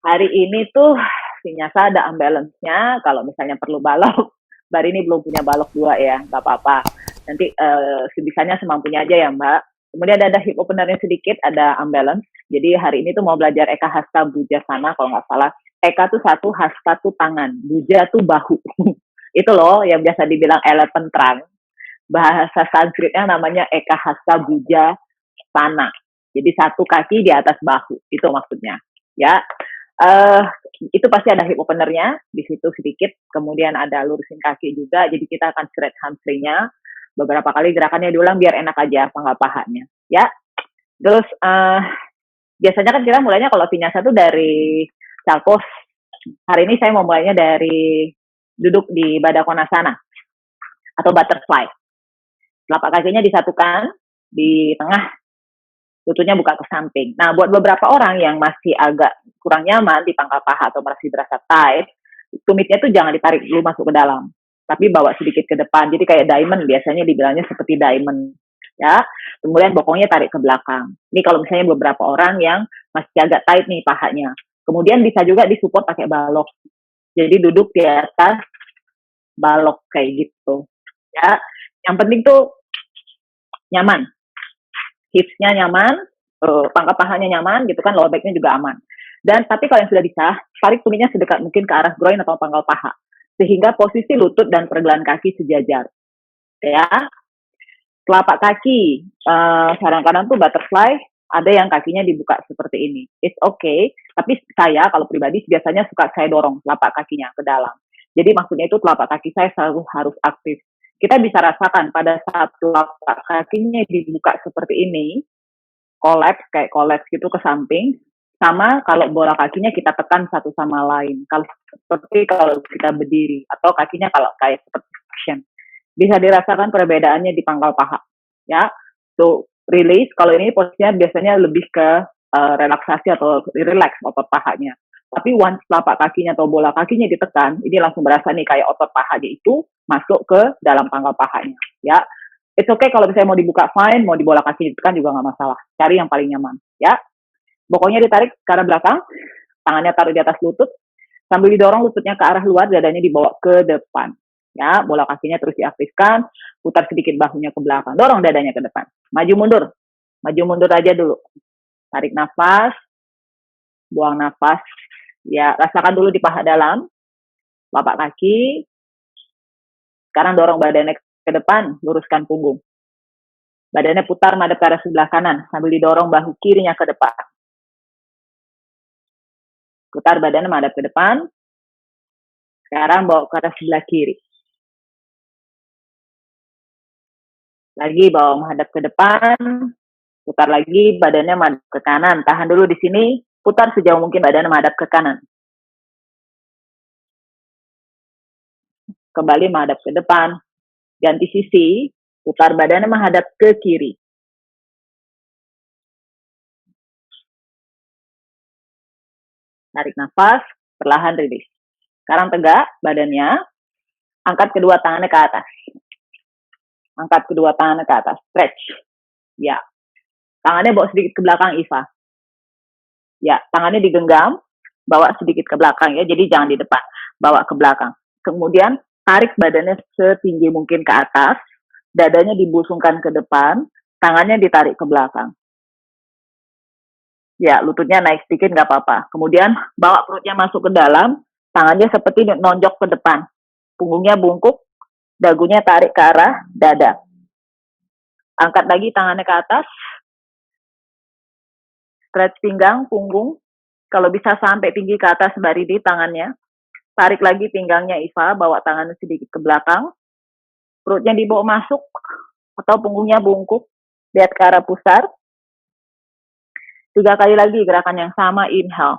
Hari ini tuh Vinyasa ada unbalance-nya. Kalau misalnya perlu balok, Mbak ini belum punya balok dua ya, nggak apa-apa. Nanti sebisanya semampunya aja ya Mbak. Kemudian ada hip openernya sedikit, ada unbalance. Jadi hari ini tuh mau belajar Eka Hasta Bhuja Sana kalau nggak salah. Eka tuh satu, Hasta tuh tangan, Bhuja tuh bahu. Itu loh yang biasa dibilang elephant trunk. Bahasa Sanskritnya namanya Eka Hasta Bhuja Sana. Jadi satu kaki di atas bahu, itu maksudnya. Ya, uh, itu pasti ada hip openernya di situ sedikit, kemudian ada lurusin kaki juga, jadi kita akan stretch hamstringnya beberapa kali, gerakannya diulang biar enak aja pangkal pahanya ya. Terus biasanya kan kita mulainya kalau vinyasa tuh dari child pose. Hari ini saya mau mulainya dari duduk di Baddha Konasana atau butterfly. Telapak kakinya disatukan di tengah, lututnya buka ke samping. Nah, buat beberapa orang yang masih agak kurang nyaman di pangkal paha atau masih berasa tight, tumitnya tuh jangan ditarik dulu masuk ke dalam, tapi bawa sedikit ke depan. Jadi kayak diamond, biasanya dibilangnya seperti diamond. Ya, kemudian bokongnya tarik ke belakang. Ini kalau misalnya beberapa orang yang masih agak tight nih pahanya. Kemudian bisa juga disupport pakai balok. Jadi duduk di atas balok kayak gitu. Ya, yang penting tuh nyaman, hipsnya nyaman, pangkal pahanya nyaman gitu kan, lower backnya juga aman. Dan tapi kalau yang sudah bisa, tarik tumitnya sedekat mungkin ke arah groin atau pangkal paha, sehingga posisi lutut dan pergelangan kaki sejajar. Ya, telapak kaki, kadang-kadang tuh butterfly, ada yang kakinya dibuka seperti ini. It's okay, tapi saya kalau pribadi biasanya suka saya dorong telapak kakinya ke dalam. Jadi maksudnya itu telapak kaki saya selalu harus aktif. Kita bisa rasakan pada saat telapak kakinya dibuka seperti ini, kolaps kayak kolaps gitu ke samping, sama kalau bola kakinya kita tekan satu sama lain. Kalau seperti kalau kita berdiri atau kakinya kalau kayak seperti action, bisa dirasakan perbedaannya di pangkal paha. Ya, so release. Kalau ini posisinya biasanya lebih ke relaksasi atau relax otot pahanya. Tapi once telapak kakinya atau bola kakinya ditekan, ini langsung berasa nih kayak otot pahanya itu masuk ke dalam pangkal pahanya. Ya, it's okay kalau misalnya mau dibuka fine, mau di bola kaki ditekan juga nggak masalah. Cari yang paling nyaman. Ya, bokongnya ditarik ke arah belakang, tangannya taruh di atas lutut, sambil didorong lututnya ke arah luar, dadanya dibawa ke depan. Ya, bola kakinya terus diaktifkan, putar sedikit bahunya ke belakang, dorong dadanya ke depan. Maju mundur aja dulu. Tarik nafas, buang nafas. Ya, rasakan dulu di paha dalam, telapak kaki. Sekarang dorong badannya ke depan, luruskan punggung. Badannya putar madep ke arah sebelah kanan, sambil didorong bahu kirinya ke depan. Putar badannya madep ke depan. Sekarang bawa ke arah sebelah kiri. Lagi bawa menghadap ke depan, putar lagi, badannya madep ke kanan. Tahan dulu di sini, putar sejauh mungkin badannya madep ke kanan. Kembali menghadap ke depan, ganti sisi, putar badannya menghadap ke kiri. Tarik nafas, perlahan rilis. Sekarang tegak badannya, angkat kedua tangannya ke atas. Angkat kedua tangannya ke atas, stretch. Ya, tangannya bawa sedikit ke belakang, Iva. Ya, tangannya digenggam, bawa sedikit ke belakang ya, jadi jangan di depan, bawa ke belakang. Kemudian tarik badannya setinggi mungkin ke atas, dadanya dibusungkan ke depan, tangannya ditarik ke belakang. Ya, lututnya naik sedikit nggak apa-apa. Kemudian bawa perutnya masuk ke dalam, tangannya seperti nonjok ke depan. Punggungnya bungkuk, dagunya tarik ke arah dada. Angkat lagi tangannya ke atas, stretch pinggang, punggung. Kalau bisa sampai tinggi ke atas baridi tangannya. Tarik lagi pinggangnya Iva, bawa tangannya sedikit ke belakang. Perutnya dibawa masuk atau punggungnya bungkuk. Lihat ke arah pusar. 3 kali lagi gerakan yang sama, inhale.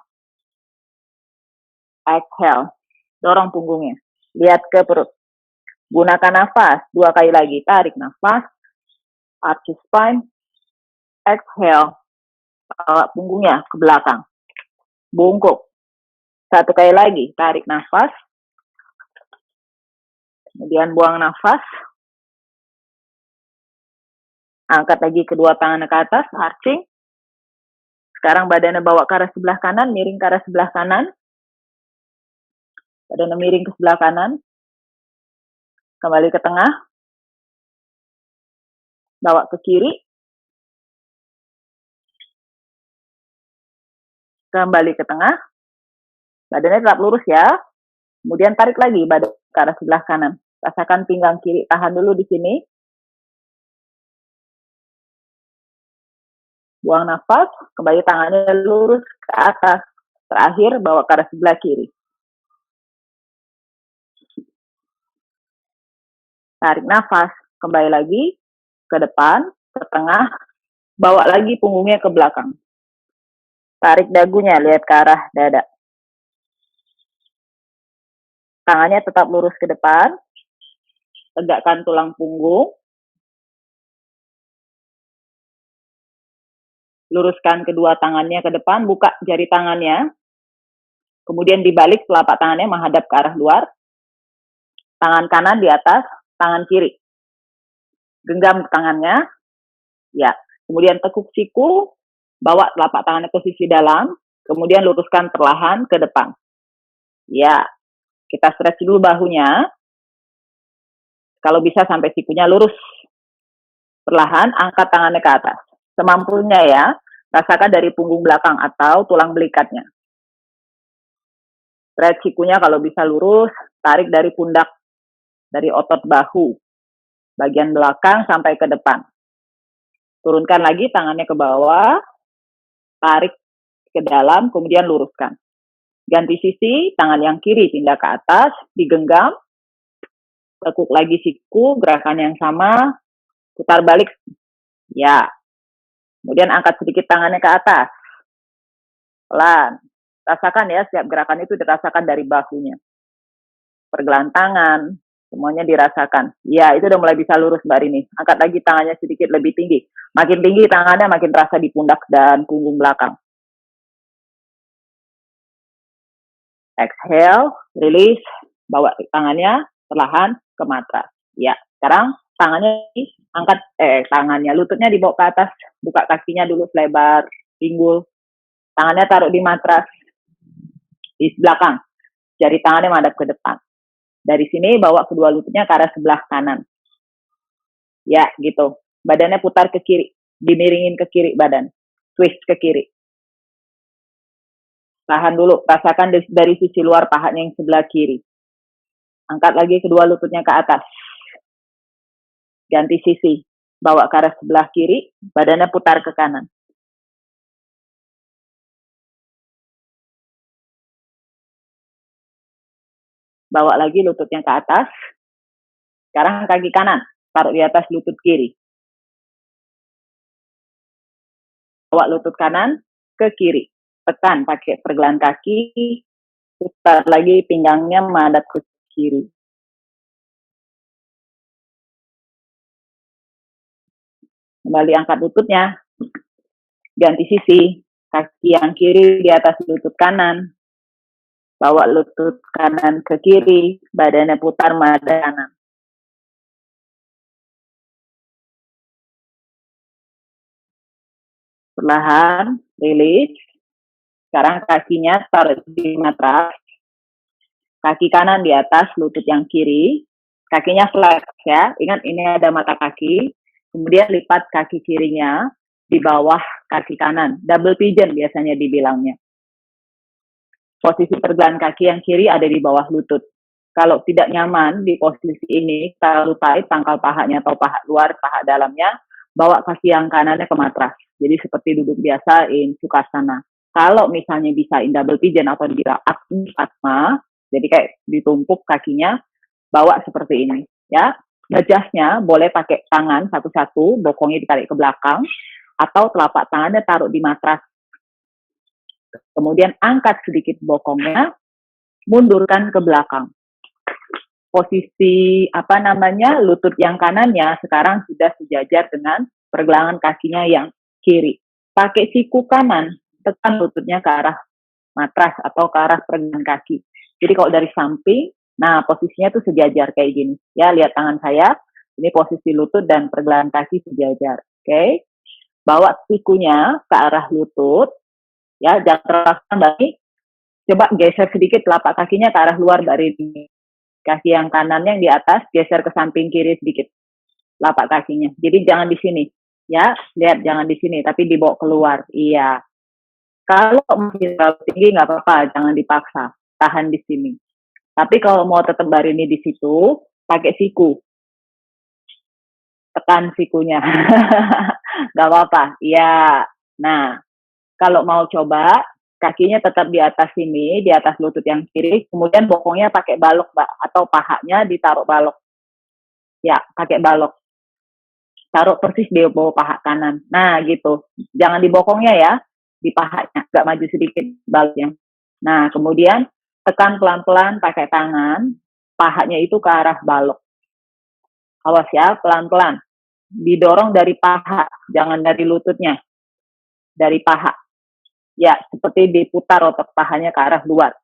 Exhale. Dorong punggungnya. Lihat ke perut. Gunakan nafas. 2 kali lagi. Tarik nafas. Arch spine. Exhale. Bawa punggungnya ke belakang. Bungkuk. 1 kali lagi. Tarik nafas. Kemudian buang nafas. Angkat lagi kedua tangan ke atas. Arching. Sekarang badannya bawa ke arah sebelah kanan, miring ke arah sebelah kanan. Badannya miring ke sebelah kanan. Kembali ke tengah. Bawa ke kiri. Kembali ke tengah. Badannya tetap lurus ya. Kemudian tarik lagi badan ke arah sebelah kanan. Rasakan pinggang kiri, tahan dulu di sini. Buang nafas, kembali tangannya lurus ke atas. Terakhir, bawa ke arah sebelah kiri. Tarik nafas, kembali lagi ke depan, ke tengah, bawa lagi punggungnya ke belakang. Tarik dagunya, lihat ke arah dada. Tangannya tetap lurus ke depan, tegakkan tulang punggung, luruskan kedua tangannya ke depan, buka jari tangannya, kemudian dibalik telapak tangannya menghadap ke arah luar, tangan kanan di atas, tangan kiri. Genggam tangannya, ya. Kemudian tekuk siku, bawa telapak tangannya ke sisi dalam, kemudian luruskan perlahan ke depan. Ya, kita stretch dulu bahunya. Kalau bisa sampai sikunya lurus. Perlahan, angkat tangannya ke atas. Semampunya ya, rasakan dari punggung belakang atau tulang belikatnya. Stretch sikunya kalau bisa lurus, tarik dari pundak, dari otot bahu. Bagian belakang sampai ke depan. Turunkan lagi tangannya ke bawah, tarik ke dalam, kemudian luruskan. Ganti sisi, tangan yang kiri pindah ke atas, digenggam, tekuk lagi siku, gerakan yang sama, putar balik, ya. Kemudian angkat sedikit tangannya ke atas, pelan. Rasakan ya, setiap gerakan itu dirasakan dari bahunya. Pergelangan tangan, semuanya dirasakan. Ya, itu udah mulai bisa lurus Mbak Rini. Angkat lagi tangannya sedikit lebih tinggi. Makin tinggi tangannya makin terasa di pundak dan punggung belakang. Exhale, release, bawa tangannya perlahan ke matras. Ya, sekarang tangannya angkat, tangannya, lututnya dibawa ke atas, buka kakinya dulu selebar, pinggul. Tangannya taruh di matras, di belakang. Jari tangannya menghadap ke depan. Dari sini bawa kedua lututnya ke arah sebelah kanan. Ya, gitu. Badannya putar ke kiri, dimiringin ke kiri badan. Twist ke kiri. Tahan dulu, rasakan dari sisi luar pahanya yang sebelah kiri. Angkat lagi kedua lututnya ke atas. Ganti sisi, bawa ke arah sebelah kiri, badannya putar ke kanan. Bawa lagi lututnya ke atas. Sekarang kaki kanan, taruh di atas lutut kiri. Bawa lutut kanan ke kiri. Tekan pakai pergelangan kaki, putar lagi pinggangnya menghadap ke kiri. Kembali angkat lututnya, ganti sisi, kaki yang kiri di atas lutut kanan, bawa lutut kanan ke kiri, badannya putar menghadap kanan. Perlahan, release. Sekarang kakinya taruh di matras, kaki kanan di atas lutut yang kiri, kakinya flex ya, ingat ini ada mata kaki, kemudian lipat kaki kirinya di bawah kaki kanan, double pigeon biasanya dibilangnya. Posisi pergelangan kaki yang kiri ada di bawah lutut. Kalau tidak nyaman di posisi ini, terlalu tight pangkal pahanya atau paha luar, paha dalamnya, bawa kaki yang kanannya ke matras. Jadi seperti duduk biasa in Sukhasana. Kalau misalnya bisa in double pigeon atau dikira Atma, jadi kayak ditumpuk kakinya, bawa seperti ini. Ya, adjustnya boleh pakai tangan satu-satu, bokongnya ditarik ke belakang, atau telapak tangannya taruh di matras. Kemudian angkat sedikit bokongnya, mundurkan ke belakang. Posisi lutut yang kanannya sekarang sudah sejajar dengan pergelangan kakinya yang kiri. Pakai siku kanan, tekan lututnya ke arah matras atau ke arah pergelangan kaki. Jadi kalau dari samping, nah posisinya tuh sejajar kayak gini. Ya, lihat tangan saya, ini posisi lutut dan pergelangan kaki sejajar. Oke. Bawa sikunya ke arah lutut, Ya, jangan terlalu dari, coba geser sedikit telapak kakinya ke arah luar dari kaki yang kanan yang di atas, geser ke samping kiri sedikit telapak kakinya. Jadi jangan di sini. Ya, lihat jangan di sini, tapi dibawa keluar. Iya. Kalau masih terlalu tinggi nggak apa-apa, jangan dipaksa. Tahan di sini. Tapi kalau mau tetap barini di situ, pakai siku. Tekan sikunya. Nggak apa-apa. Iya. Nah, kalau mau coba, kakinya tetap di atas sini, di atas lutut yang kiri, kemudian bokongnya pakai balok, Mbak, atau pahanya ditaruh balok. Ya, pakai balok. Taruh persis di bawah paha kanan. Nah, gitu. Jangan di bokongnya ya, di pahanya, agak maju sedikit baloknya. Nah, kemudian tekan pelan-pelan pakai tangan, pahanya itu ke arah balok. Awas ya, pelan-pelan. Didorong dari paha, jangan dari lututnya, dari paha. Ya, seperti diputar otot pahanya ke arah luar.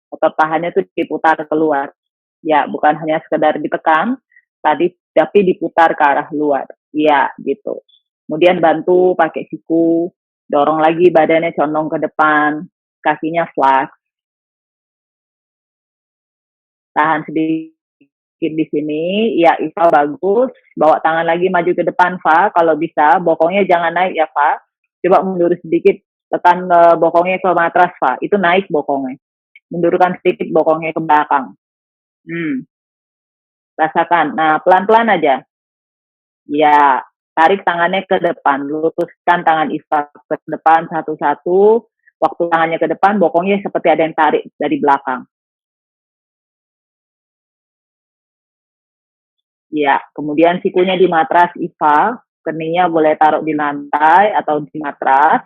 Otot pahanya itu diputar keluar. Ya, bukan hanya sekedar ditekan, tapi diputar ke arah luar. Ya, gitu. Kemudian bantu pakai siku, dorong lagi badannya condong ke depan, kakinya flat. Tahan sedikit di sini. Ya, Iva bagus. Bawa tangan lagi maju ke depan, Fa. Kalau bisa, bokongnya jangan naik ya, Fa. Coba mundur sedikit, tekan bokongnya ke matras, Fa. Itu naik bokongnya. Mundurkan sedikit bokongnya ke belakang. Rasakan. Nah, pelan-pelan aja. Ya, tarik tangannya ke depan. Luruskan tangan Iva ke depan satu-satu. Waktu tangannya ke depan, bokongnya seperti ada yang tarik dari belakang. Ya, kemudian sikunya di matras Iva. Keningnya boleh taruh di lantai atau di matras.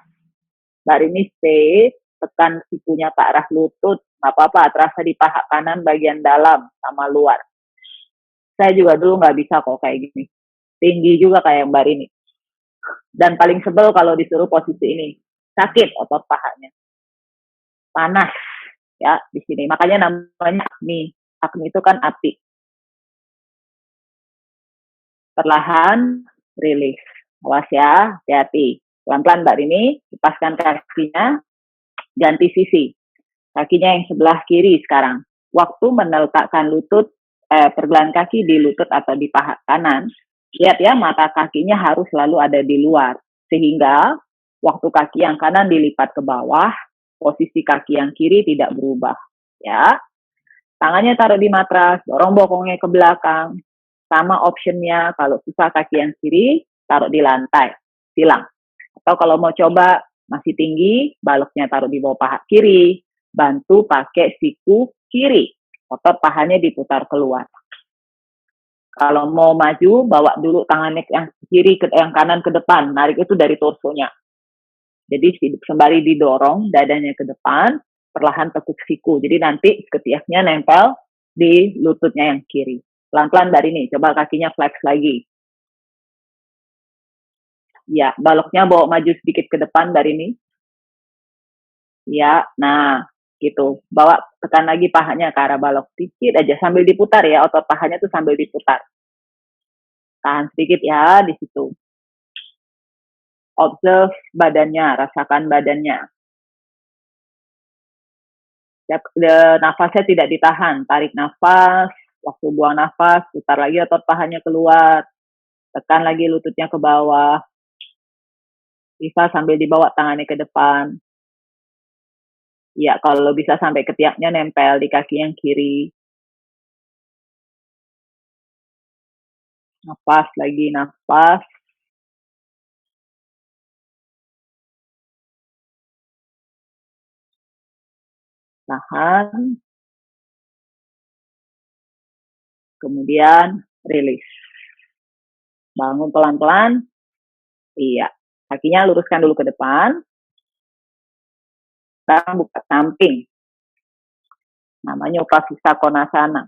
Dari ini stay. Tekan sikunya ke arah lutut. Nggak apa-apa, terasa di paha kanan bagian dalam sama luar. Saya juga dulu nggak bisa kok kayak gini. Tinggi juga kayak Mbak Rini. Dan paling sebel kalau disuruh posisi ini. Sakit otot pahanya. Panas ya di sini. Makanya namanya acne. Acne itu kan api. Perlahan rilis. Awas ya, hati-hati. Pelan-pelan Mbak Rini, lepaskan kakinya, ganti sisi. Kakinya yang sebelah kiri sekarang. Waktu meletakkan pergelangan kaki di lutut atau di paha kanan, lihat ya, mata kakinya harus selalu ada di luar. Sehingga waktu kaki yang kanan dilipat ke bawah, posisi kaki yang kiri tidak berubah. Ya, tangannya taruh di matras, dorong bokongnya ke belakang. Sama optionnya, kalau susah kaki yang kiri, taruh di lantai, silang. Atau kalau mau coba masih tinggi, baloknya taruh di bawah paha kiri, bantu pakai siku kiri, otot pahanya diputar keluar. Kalau mau maju, bawa dulu tangannya yang kiri ke yang kanan ke depan, narik itu dari torsonya. Jadi sembari didorong dadanya ke depan, perlahan tekuk siku. Jadi nanti ketiaknya nempel di lututnya yang kiri. Pelan-pelan dari ini, coba kakinya flex lagi. Ya, baloknya bawa maju sedikit ke depan dari ini. Ya, nah gitu. Bawa tekan lagi pahanya ke arah balok sedikit aja sambil diputar ya, otot pahanya tuh sambil diputar. Tahan sedikit ya di situ. Observe badannya, rasakan badannya. Nafasnya tidak ditahan, tarik nafas, waktu buang nafas, putar lagi otot pahanya keluar, tekan lagi lututnya ke bawah, bisa sambil dibawa tangannya ke depan. Ya, kalau bisa sampai ketiaknya nempel di kaki yang kiri. Nafas lagi, nafas. Tahan. Kemudian rilis. Bangun pelan-pelan. Iya. Kakinya luruskan dulu ke depan. Sekarang buka samping. Namanya Upasista Konasana.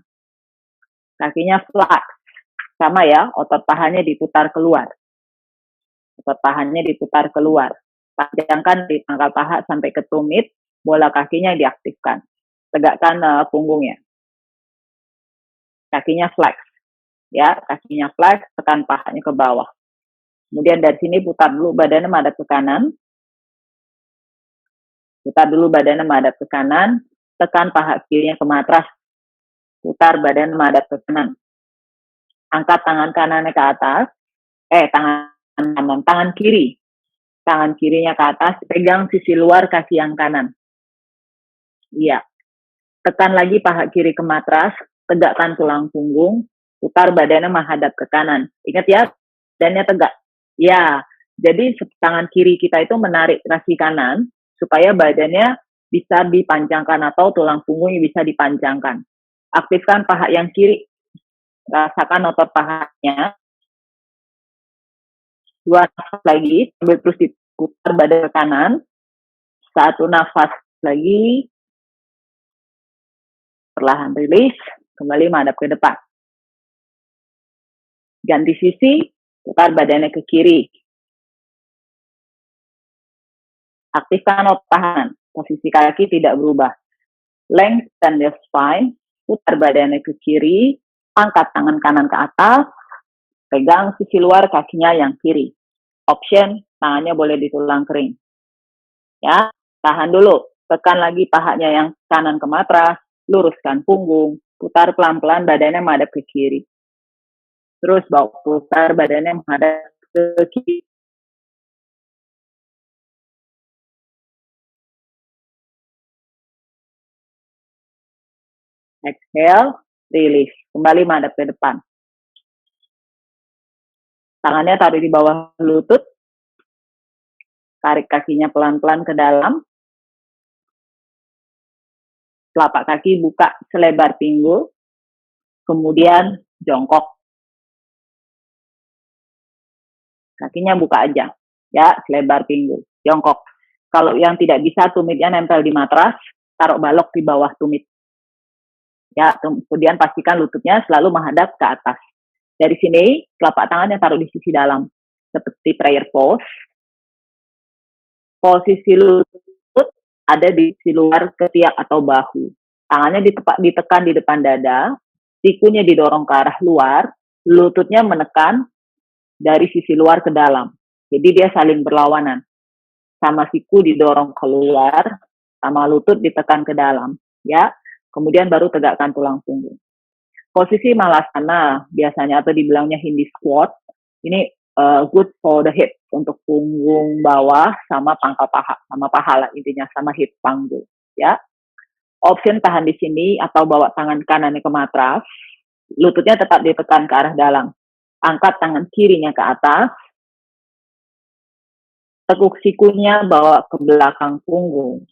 Kakinya flat. Sama ya, otot pahanya diputar keluar. Otot pahanya diputar keluar. Panjangkan di pangkal paha sampai ke tumit, bola kakinya diaktifkan. Tegakkan punggungnya. Kakinya flex. Ya, kakinya flex, tekan pahanya ke bawah. Kemudian dari sini putar dulu badannya madep ke kanan. Putar dulu badannya menghadap ke kanan, tekan paha kirinya ke matras, putar badan menghadap ke kanan. Angkat tangan kanannya ke atas, tangan kiri. Tangan kirinya ke atas, pegang sisi luar kaki yang kanan. Iya. Tekan lagi paha kiri ke matras, tegakkan tulang punggung, putar badannya menghadap ke kanan. Ingat ya, badannya tegak. Ya, jadi tangan kiri kita itu menarik kaki kanan, supaya badannya bisa dipanjangkan atau tulang punggungnya bisa dipanjangkan. Aktifkan paha yang kiri, rasakan otot pahanya. 2 nafas lagi, sambil terus diputar badan ke kanan. 1 nafas lagi, perlahan rilis, kembali menghadap ke depan. Ganti sisi, putar badannya ke kiri. Aktifkan otot tahan, posisi kaki tidak berubah. Lengthen the spine, putar badannya ke kiri, angkat tangan kanan ke atas, pegang sisi luar kakinya yang kiri. Option, tangannya boleh di tulang kering. Ya, tahan dulu, tekan lagi pahanya yang kanan ke matras, luruskan punggung, putar pelan-pelan badannya menghadap ke kiri. Terus bawa putar badannya menghadap ke kiri. Exhale, release. Kembali menghadap ke depan. Tangannya taruh di bawah lutut. Tarik kakinya pelan-pelan ke dalam. Telapak kaki buka selebar pinggul. Kemudian jongkok. Kakinya buka aja. Ya, selebar pinggul. Jongkok. Kalau yang tidak bisa, tumitnya nempel di matras. Taruh balok di bawah tumit. Ya, kemudian pastikan lututnya selalu menghadap ke atas. Dari sini, telapak tangannya taruh di sisi dalam. Seperti prayer pose. Posisi lutut ada di sisi luar ketiak atau bahu. Tangannya ditekan di depan dada, sikunya didorong ke arah luar, lututnya menekan dari sisi luar ke dalam. Jadi dia saling berlawanan. Sama siku didorong keluar, sama lutut ditekan ke dalam. Ya, kemudian baru tegakkan tulang punggung. Posisi malasana biasanya atau dibilangnya Hindi squat, ini good for the hip, untuk punggung bawah sama pangkal paha, sama paha lah intinya, sama hip panggul. Ya, option tahan di sini atau bawa tangan kanannya ke matras, lututnya tetap ditekan ke arah dalam. Angkat tangan kirinya ke atas, tekuk sikunya bawa ke belakang punggung.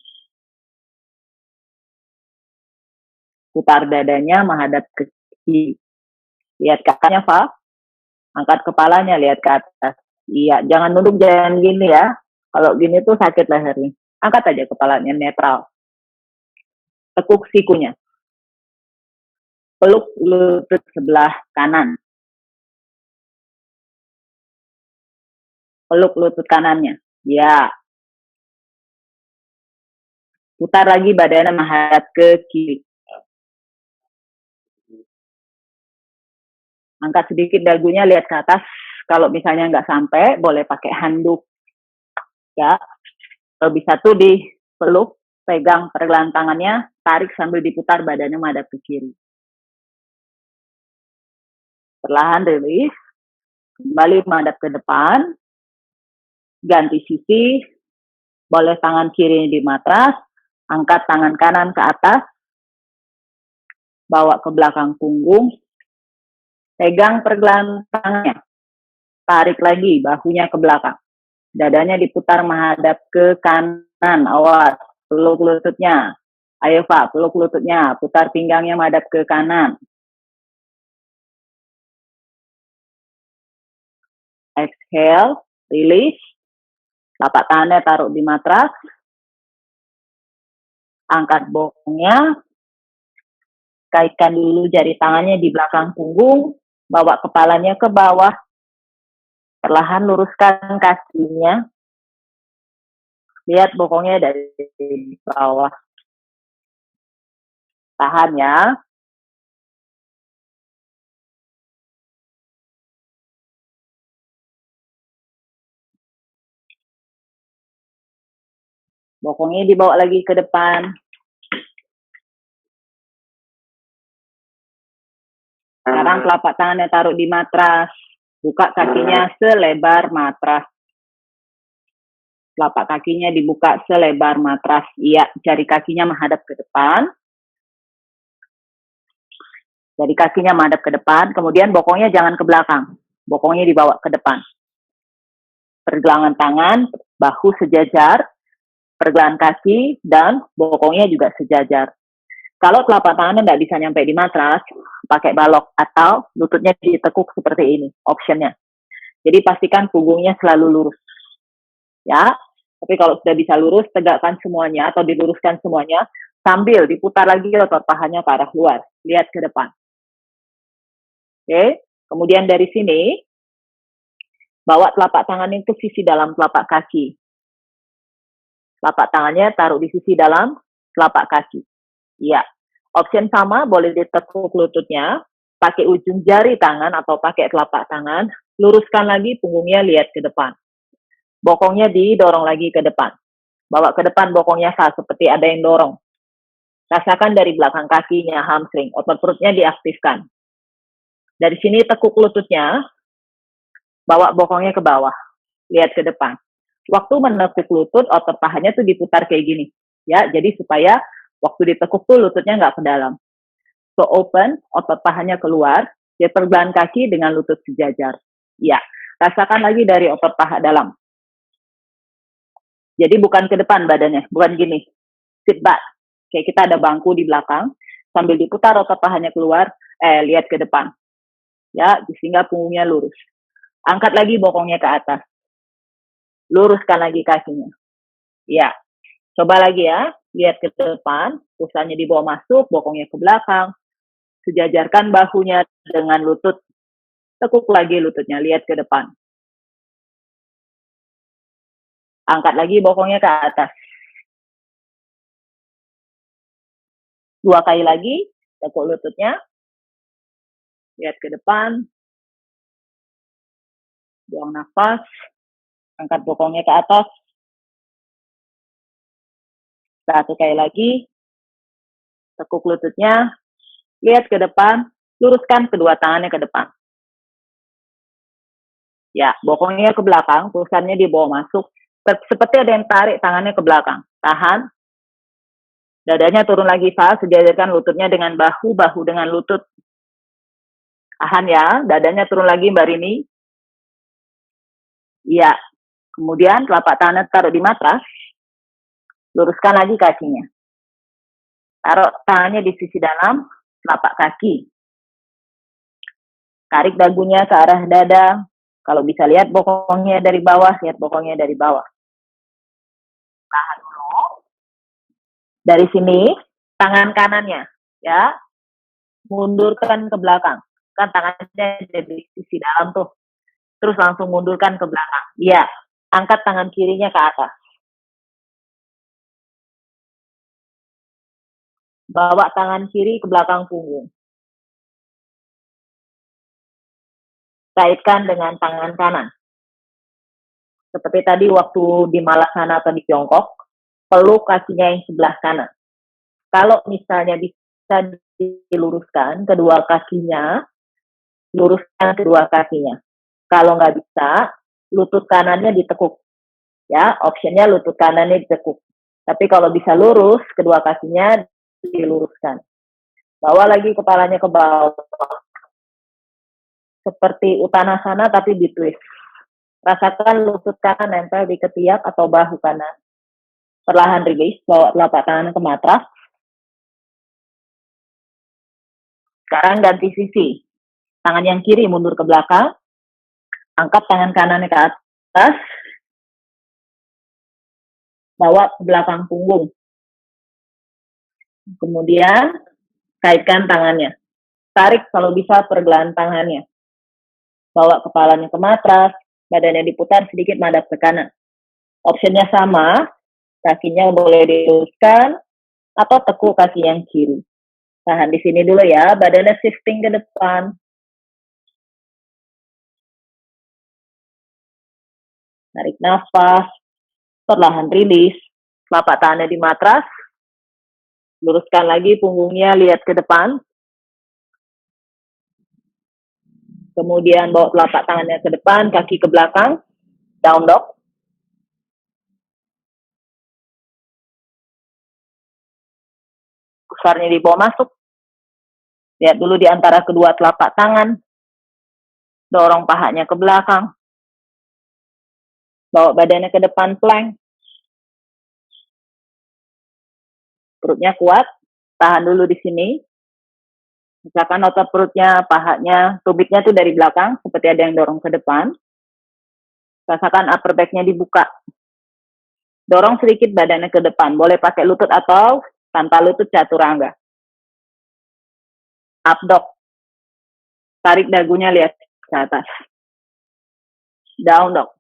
Putar dadanya menghadap ke kiri. Lihat kakaknya, Fa. Angkat kepalanya, lihat ke atas. Iya, jangan nunduk, jangan gini ya. Kalau gini tuh sakit lehernya. Angkat aja kepalanya netral. Tekuk sikunya. Peluk lutut sebelah kanan. Peluk lutut kanannya. Ya. Putar lagi badannya menghadap ke kiri. Angkat sedikit dagunya, lihat ke atas. Kalau misalnya nggak sampai, boleh pakai handuk. Ya. Kalau bisa tuh dipeluk, pegang pergelangan tangannya, tarik sambil diputar badannya menghadap ke kiri. Perlahan rilis, kembali menghadap ke depan, ganti sisi, boleh tangan kiri di matras, angkat tangan kanan ke atas, bawa ke belakang punggung, pegang pergelangan tangannya, tarik lagi bahunya ke belakang, dadanya diputar menghadap ke kanan, awas, peluk lututnya, ayo Pak, peluk lututnya, putar pinggangnya menghadap ke kanan, exhale, release, telapak tangannya taruh di matras, angkat bokongnya, kaitkan dulu jari tangannya di belakang punggung, bawa kepalanya ke bawah, perlahan luruskan kakinya, lihat bokongnya dari bawah, tahan ya. Bokongnya dibawa lagi ke depan. Sekarang telapak tangannya taruh di matras. Buka kakinya selebar matras. Telapak kakinya dibuka selebar matras. Iya, jari kakinya menghadap ke depan. Jari kakinya menghadap ke depan. Kemudian bokongnya jangan ke belakang. Bokongnya dibawa ke depan. Pergelangan tangan, bahu sejajar, pergelangan kaki, dan bokongnya juga sejajar. Kalau telapak tangannya tidak bisa nyampe di matras, pakai balok atau lututnya ditekuk seperti ini, optionnya. Jadi pastikan punggungnya selalu lurus. Ya, tapi kalau sudah bisa lurus, tegakkan semuanya atau diluruskan semuanya, sambil diputar lagi otot pahanya ke arah luar. Lihat ke depan. Oke, kemudian dari sini, bawa telapak tangan itu sisi dalam telapak kaki. Telapak tangannya taruh di sisi dalam telapak kaki. Iya. Option sama, boleh ditekuk lututnya, pakai ujung jari tangan atau pakai telapak tangan, luruskan lagi punggungnya, lihat ke depan. Bokongnya didorong lagi ke depan. Bawa ke depan bokongnya seperti ada yang dorong. Rasakan dari belakang kakinya, hamstring, otot perutnya diaktifkan. Dari sini tekuk lututnya, bawa bokongnya ke bawah, lihat ke depan. Waktu menekuk lutut, otot pahanya tuh diputar kayak gini. Ya, jadi supaya waktu ditekuk tuh lututnya nggak ke dalam. So open, otot pahanya keluar, dia pergelangan kaki dengan lutut sejajar. Ya, rasakan lagi dari otot paha dalam. Jadi bukan ke depan badannya, bukan gini. Sit back. Kayak kita ada bangku di belakang, sambil diputar otot pahanya keluar, lihat ke depan. Ya, sehingga punggungnya lurus. Angkat lagi bokongnya ke atas. Luruskan lagi kakinya. Ya, coba lagi ya. Lihat ke depan, pusatnya dibawa masuk, bokongnya ke belakang. Sejajarkan bahunya dengan lutut. Tekuk lagi lututnya, lihat ke depan. Angkat lagi bokongnya ke atas. 2 kali lagi, tekuk lututnya. Lihat ke depan. Buang nafas. Angkat bokongnya ke atas. 1 kali lagi. Tekuk lututnya. Lihat ke depan. Luruskan kedua tangannya ke depan. Ya, bokongnya ke belakang, pusatnya dibawa masuk. Seperti ada yang tarik tangannya ke belakang. Tahan. Dadanya turun lagi, Pak. Sejajarkan lututnya dengan bahu, bahu dengan lutut. Tahan ya, dadanya turun lagi, Mbak Rini. Iya. Kemudian telapak tangan taruh di matras. Luruskan lagi kakinya. Taruh tangannya di sisi dalam telapak kaki. Tarik dagunya ke arah dada. Kalau bisa lihat bokongnya dari bawah, lihat bokongnya dari bawah. Tahan dulu. Dari sini, tangan kanannya, ya, mundurkan ke belakang. Kan tangannya dari sisi dalam tuh. Terus langsung mundurkan ke belakang. Iya, angkat tangan kirinya ke atas. Bawa tangan kiri ke belakang punggung. Kaitkan dengan tangan kanan. Seperti tadi waktu di Malasana atau di Tiongkok, peluk kakinya yang sebelah kanan. Kalau misalnya bisa diluruskan kedua kakinya, luruskan kedua kakinya. Kalau nggak bisa, lutut kanannya ditekuk. Ya, optionnya lutut kanannya ditekuk. Tapi kalau bisa lurus, kedua kakinya diluruskan. Bawa lagi kepalanya ke bawah. Seperti Uttanasana tapi di twist. Rasakan lutut kanan nempel di ketiak atau bahu kanan. Perlahan release, bawa telapak tangan ke matras. Sekarang ganti sisi. Tangan yang kiri mundur ke belakang. Angkat tangan kanannya ke atas. Bawa ke belakang punggung. Kemudian kaitkan tangannya. Tarik kalau bisa pergelangan tangannya. Bawa kepalanya ke matras. Badannya diputar sedikit madep ke kanan. Optionnya sama. Kakinya boleh diluruskan atau tekuk kaki yang kiri. Tahan di sini dulu ya. Badannya shifting ke depan. Tarik nafas. Perlahan rilis. Telapak tangannya di matras. Luruskan lagi punggungnya, lihat ke depan. Kemudian bawa telapak tangannya ke depan, kaki ke belakang. Down dog. Pusarnya dibawa masuk. Lihat dulu di antara kedua telapak tangan. Dorong pahanya ke belakang. Bawa badannya ke depan, plank. Perutnya kuat. Tahan dulu di sini. Misalkan otot perutnya, pahanya, tumitnya tuh dari belakang, seperti ada yang dorong ke depan. Rasakan upper back-nya dibuka. Dorong sedikit badannya ke depan. Boleh pakai lutut atau tanpa lutut, chaturanga. Up dog. Tarik dagunya, lihat ke atas. Down dog.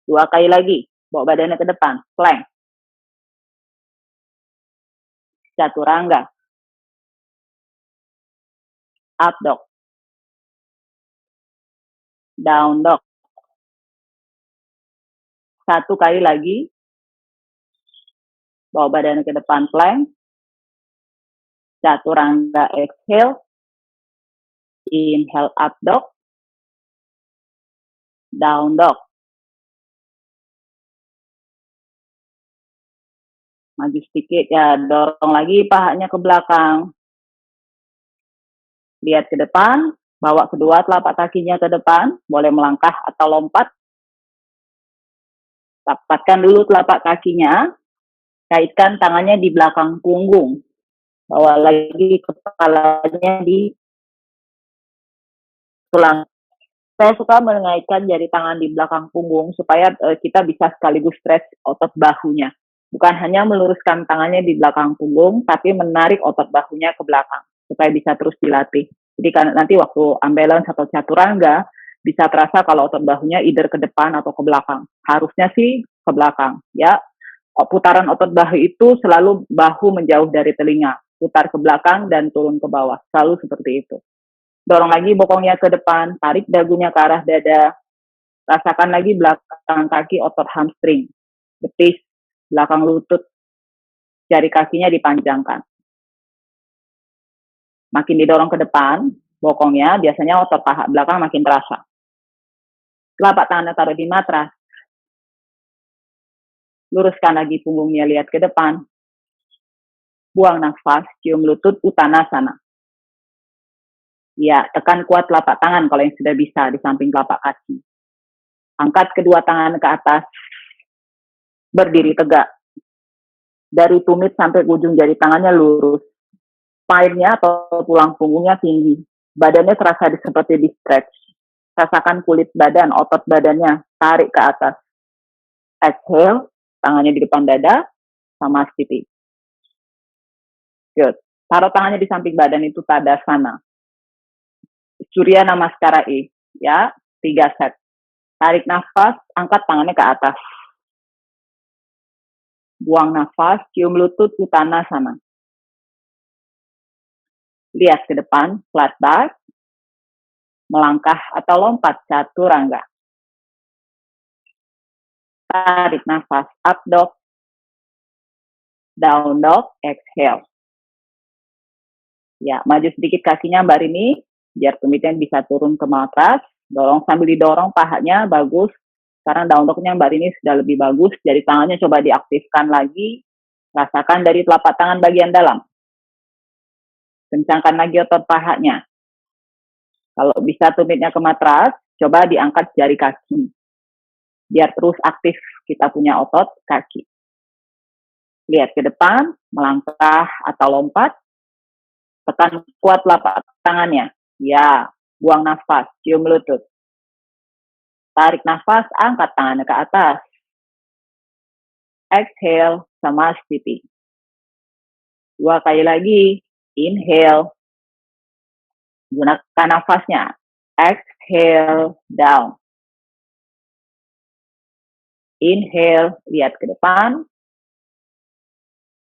2 kali lagi. Bawa badannya ke depan. Plank. Chaturanga. Up dog. Down dog. 1 kali lagi. Bawa badannya ke depan, plank. Chaturanga, exhale. Inhale, up dog. Down dog. Maju sedikit ya, dorong lagi pahanya ke belakang. Lihat ke depan, bawa kedua telapak kakinya ke depan, boleh melangkah atau lompat. Rapatkan dulu telapak kakinya, kaitkan tangannya di belakang punggung. Bawa lagi kepalanya di tulang. Saya suka mengaitkan jari tangan di belakang punggung supaya kita bisa sekaligus stretch otot bahunya. Bukan hanya meluruskan tangannya di belakang punggung, tapi menarik otot bahunya ke belakang supaya bisa terus dilatih. Jadi nanti waktu unbalance atau chaturanga bisa terasa kalau otot bahunya either ke depan atau ke belakang. Harusnya sih ke belakang, ya. Putaran otot bahu itu selalu bahu menjauh dari telinga, putar ke belakang dan turun ke bawah, selalu seperti itu. Dorong lagi bokongnya ke depan, tarik dagunya ke arah dada, rasakan lagi belakang kaki otot hamstring, betis, belakang lutut, jari kakinya dipanjangkan. Makin didorong ke depan, bokongnya, biasanya otot paha belakang makin terasa. Telapak tangannya taruh di matras. Luruskan lagi punggungnya, lihat ke depan. Buang nafas, cium lutut, uttanasana. Ya, tekan kuat telapak tangan kalau yang sudah bisa di samping telapak kaki. Angkat kedua tangan ke atas. Berdiri tegak. Dari tumit sampai ujung jari tangannya lurus. Spine-nya atau tulang punggungnya tinggi. Badannya terasa seperti di stretch. Rasakan kulit badan, otot badannya. Tarik ke atas. Exhale, tangannya di depan dada, sama pipi. Good. Taruh tangannya di samping badan itu Tadasana. Surya Namaskara E. Ya, 3 set. Tarik nafas, angkat tangannya ke atas. Buang nafas, cium lutut, Uttanasana. Lihat ke depan, flat back. Melangkah atau lompat, chaturanga. Tarik nafas, up dog. Down dog, exhale. Ya, maju sedikit kakinya Mbak Rini, biar tumitnya bisa turun ke matras. Dorong sambil didorong pahanya, bagus. Sekarang down dog-nya Mbak Rini sudah lebih bagus. Jari tangannya coba diaktifkan lagi. Rasakan dari telapak tangan bagian dalam. Kencangkan lagi otot pahanya. Kalau bisa tumitnya ke matras, coba diangkat jari kaki. Biar terus aktif kita punya otot kaki. Lihat ke depan, melangkah atau lompat. Tekan kuat telapak tangannya. Ya, buang nafas, cium lutut. Tarik nafas, angkat tangannya ke atas. Exhale, samasthiti. 2 kali lagi. Inhale. Gunakan nafasnya. Exhale, down. Inhale, lihat ke depan.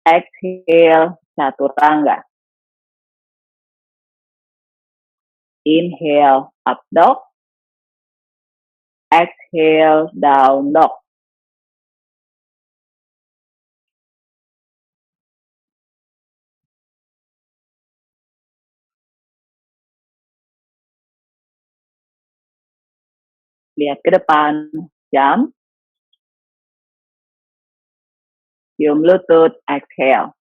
Exhale, chaturanga. Inhale, up dog. Exhale. exhale, down dog. Lihat ke depan, jam. Cium lutut, exhale.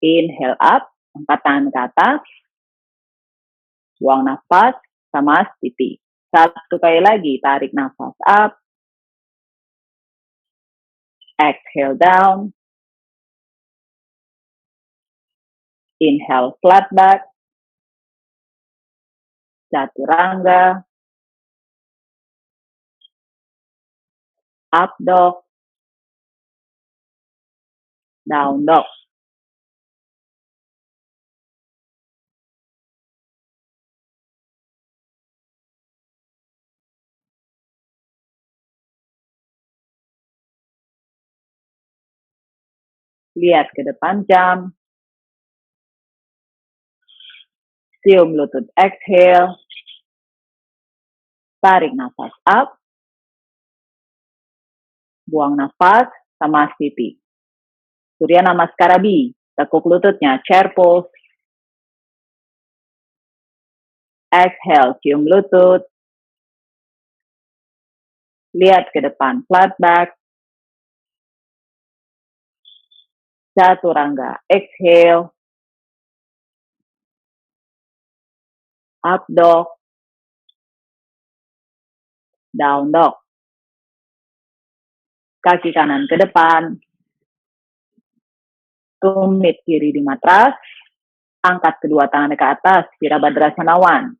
Inhale up, angkat tangan ke atas. Buang nafas, sama pipi. Satu kali lagi, tarik nafas up. Exhale down. Inhale flat back. Chaturanga. Up dog. Down dog. Lihat ke depan jam. Cium lutut, exhale. Tarik nafas up. Buang nafas, sama pipi. Surya Namaskara B. Tekuk lututnya, chair pose. Exhale, cium lutut. Lihat ke depan, flat back. Chaturanga, exhale. Up dog. Down dog. Kaki kanan ke depan. Tumit kiri di matras. Angkat kedua tangan ke atas, Virabhadrasana 1.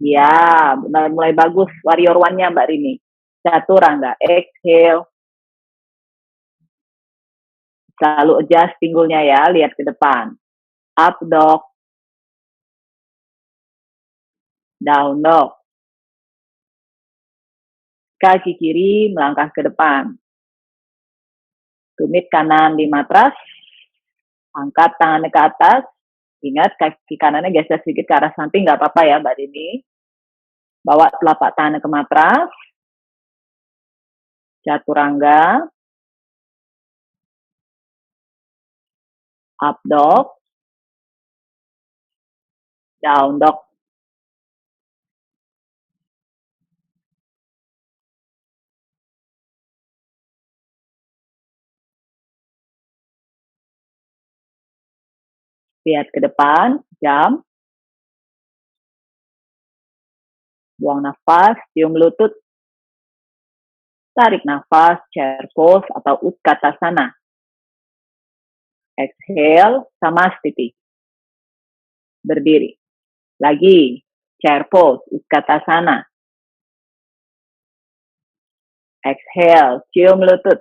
Ya, mulai bagus warrior one-nya Mbak Rini. Chaturanga, exhale. Selalu adjust pinggulnya ya, lihat ke depan. Up dog. Down dog. Kaki kiri melangkah ke depan. Tumit kanan di matras. Angkat tangannya ke atas. Ingat, kaki kanannya geser sedikit ke arah samping, nggak apa-apa ya Mbak Rini. Bawa telapak tangan ke matras. Chaturanga. Up dog. Down dog. Lihat ke depan, jam. Buang nafas, cium lutut. Tarik nafas, chair pose atau Utkatasana. Exhale, Samastiti. Berdiri. Lagi, chair pose, Utkatasana. Exhale, cium lutut.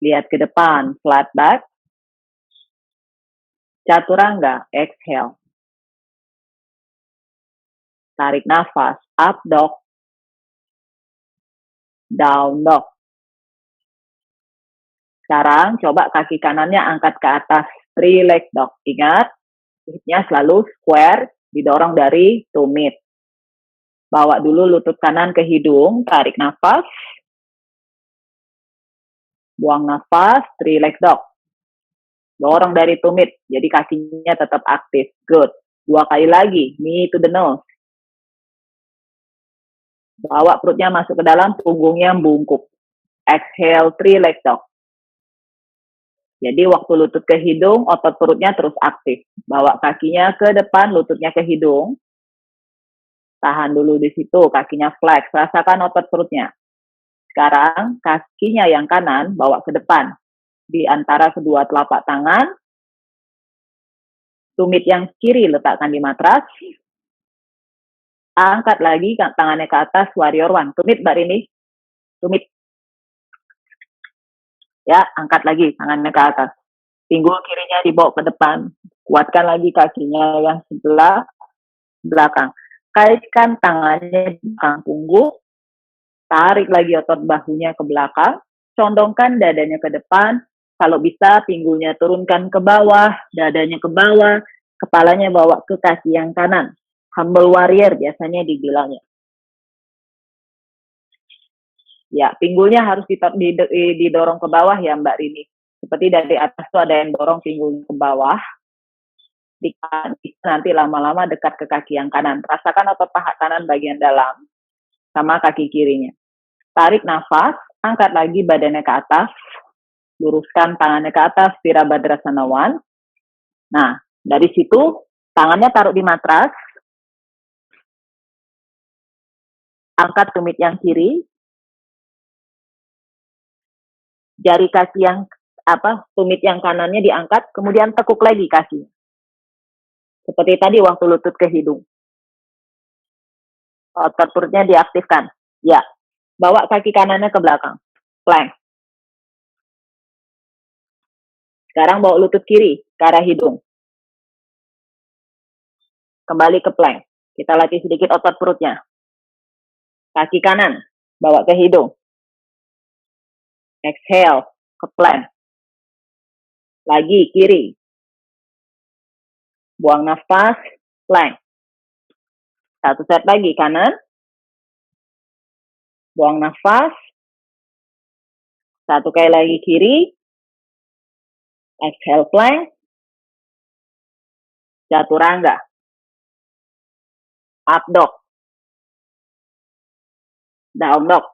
Lihat ke depan, flat back. Chaturanga, exhale. Tarik nafas, up dog. Down dog. Sekarang coba kaki kanannya angkat ke atas, three leg dog. Ingat, hipnya selalu square, didorong dari tumit. Bawa dulu lutut kanan ke hidung, tarik nafas. Buang nafas, three leg dog. Dorong dari tumit, jadi kakinya tetap aktif. Good. 2 kali lagi, knee to the nose. Bawa perutnya masuk ke dalam, punggungnya bungkuk. Exhale, three leg dog. Jadi waktu lutut ke hidung, otot perutnya terus aktif. Bawa kakinya ke depan, lututnya ke hidung. Tahan dulu di situ, kakinya flex. Rasakan otot perutnya. Sekarang kakinya yang kanan bawa ke depan. Di antara kedua telapak tangan. Tumit yang kiri letakkan di matras. Angkat lagi tangannya ke atas, warrior one. Tumit Mbak Rini. Tumit. Ya, angkat lagi tangannya ke atas. Pinggul kirinya dibawa ke depan. Kuatkan lagi kakinya yang sebelah belakang. Kaitkan tangannya di belakang punggung. Tarik lagi otot bahunya ke belakang. Condongkan dadanya ke depan. Kalau bisa pinggulnya turunkan ke bawah, dadanya ke bawah, kepalanya bawa ke kaki yang kanan. Humble warrior biasanya dibilangnya. Ya, pinggulnya harus didorong ke bawah ya Mbak Rini. Seperti dari atas tuh ada yang dorong pinggul ke bawah, nanti lama-lama dekat ke kaki yang kanan. Rasakan otot paha kanan bagian dalam sama kaki kirinya. Tarik nafas, angkat lagi badannya ke atas, luruskan tangannya ke atas, Virabhadrasana 1. Nah, dari situ tangannya taruh di matras, angkat tumit yang kiri, jari kaki yang tumit yang kanannya diangkat, kemudian tekuk lagi kaki. Seperti tadi waktu lutut ke hidung. Otot perutnya diaktifkan. Ya, bawa kaki kanannya ke belakang. Plank. Sekarang bawa lutut kiri ke arah hidung. Kembali ke plank. Kita latih sedikit otot perutnya. Kaki kanan, bawa ke hidung. Exhale, ke plank. Lagi, kiri. Buang nafas, plank. Satu set lagi, kanan. Buang nafas. Satu kali lagi, kiri. Exhale, plank. Chaturanga. Up dog. Down dog.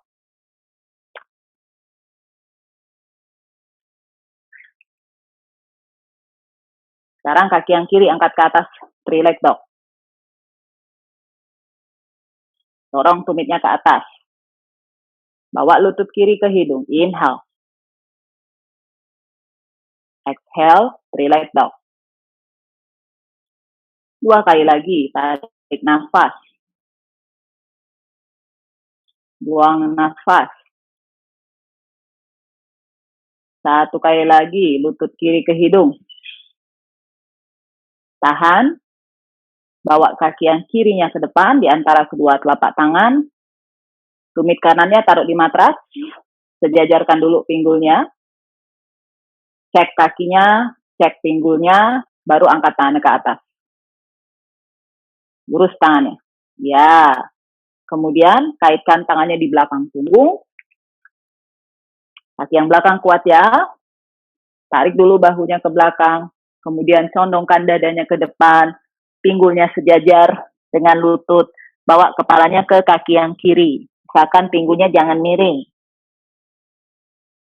Sekarang kaki yang kiri angkat ke atas, three leg dog. Dorong tumitnya ke atas. Bawa lutut kiri ke hidung. Inhale. Exhale, three leg dog. 2 kali lagi, tarik nafas. Buang nafas. 1 kali lagi, lutut kiri ke hidung. Tahan. Bawa kaki yang kirinya ke depan di antara kedua telapak tangan. Tumit kanannya taruh di matras. Sejajarkan dulu pinggulnya. Cek kakinya, cek pinggulnya, baru angkat tangannya ke atas. Lurus tangannya. Ya. Kemudian kaitkan tangannya di belakang punggung. Kaki yang belakang kuat ya. Tarik dulu bahunya ke belakang. Kemudian condongkan dadanya ke depan. Pinggulnya sejajar dengan lutut. Bawa kepalanya ke kaki yang kiri. Misalkan pinggulnya jangan miring.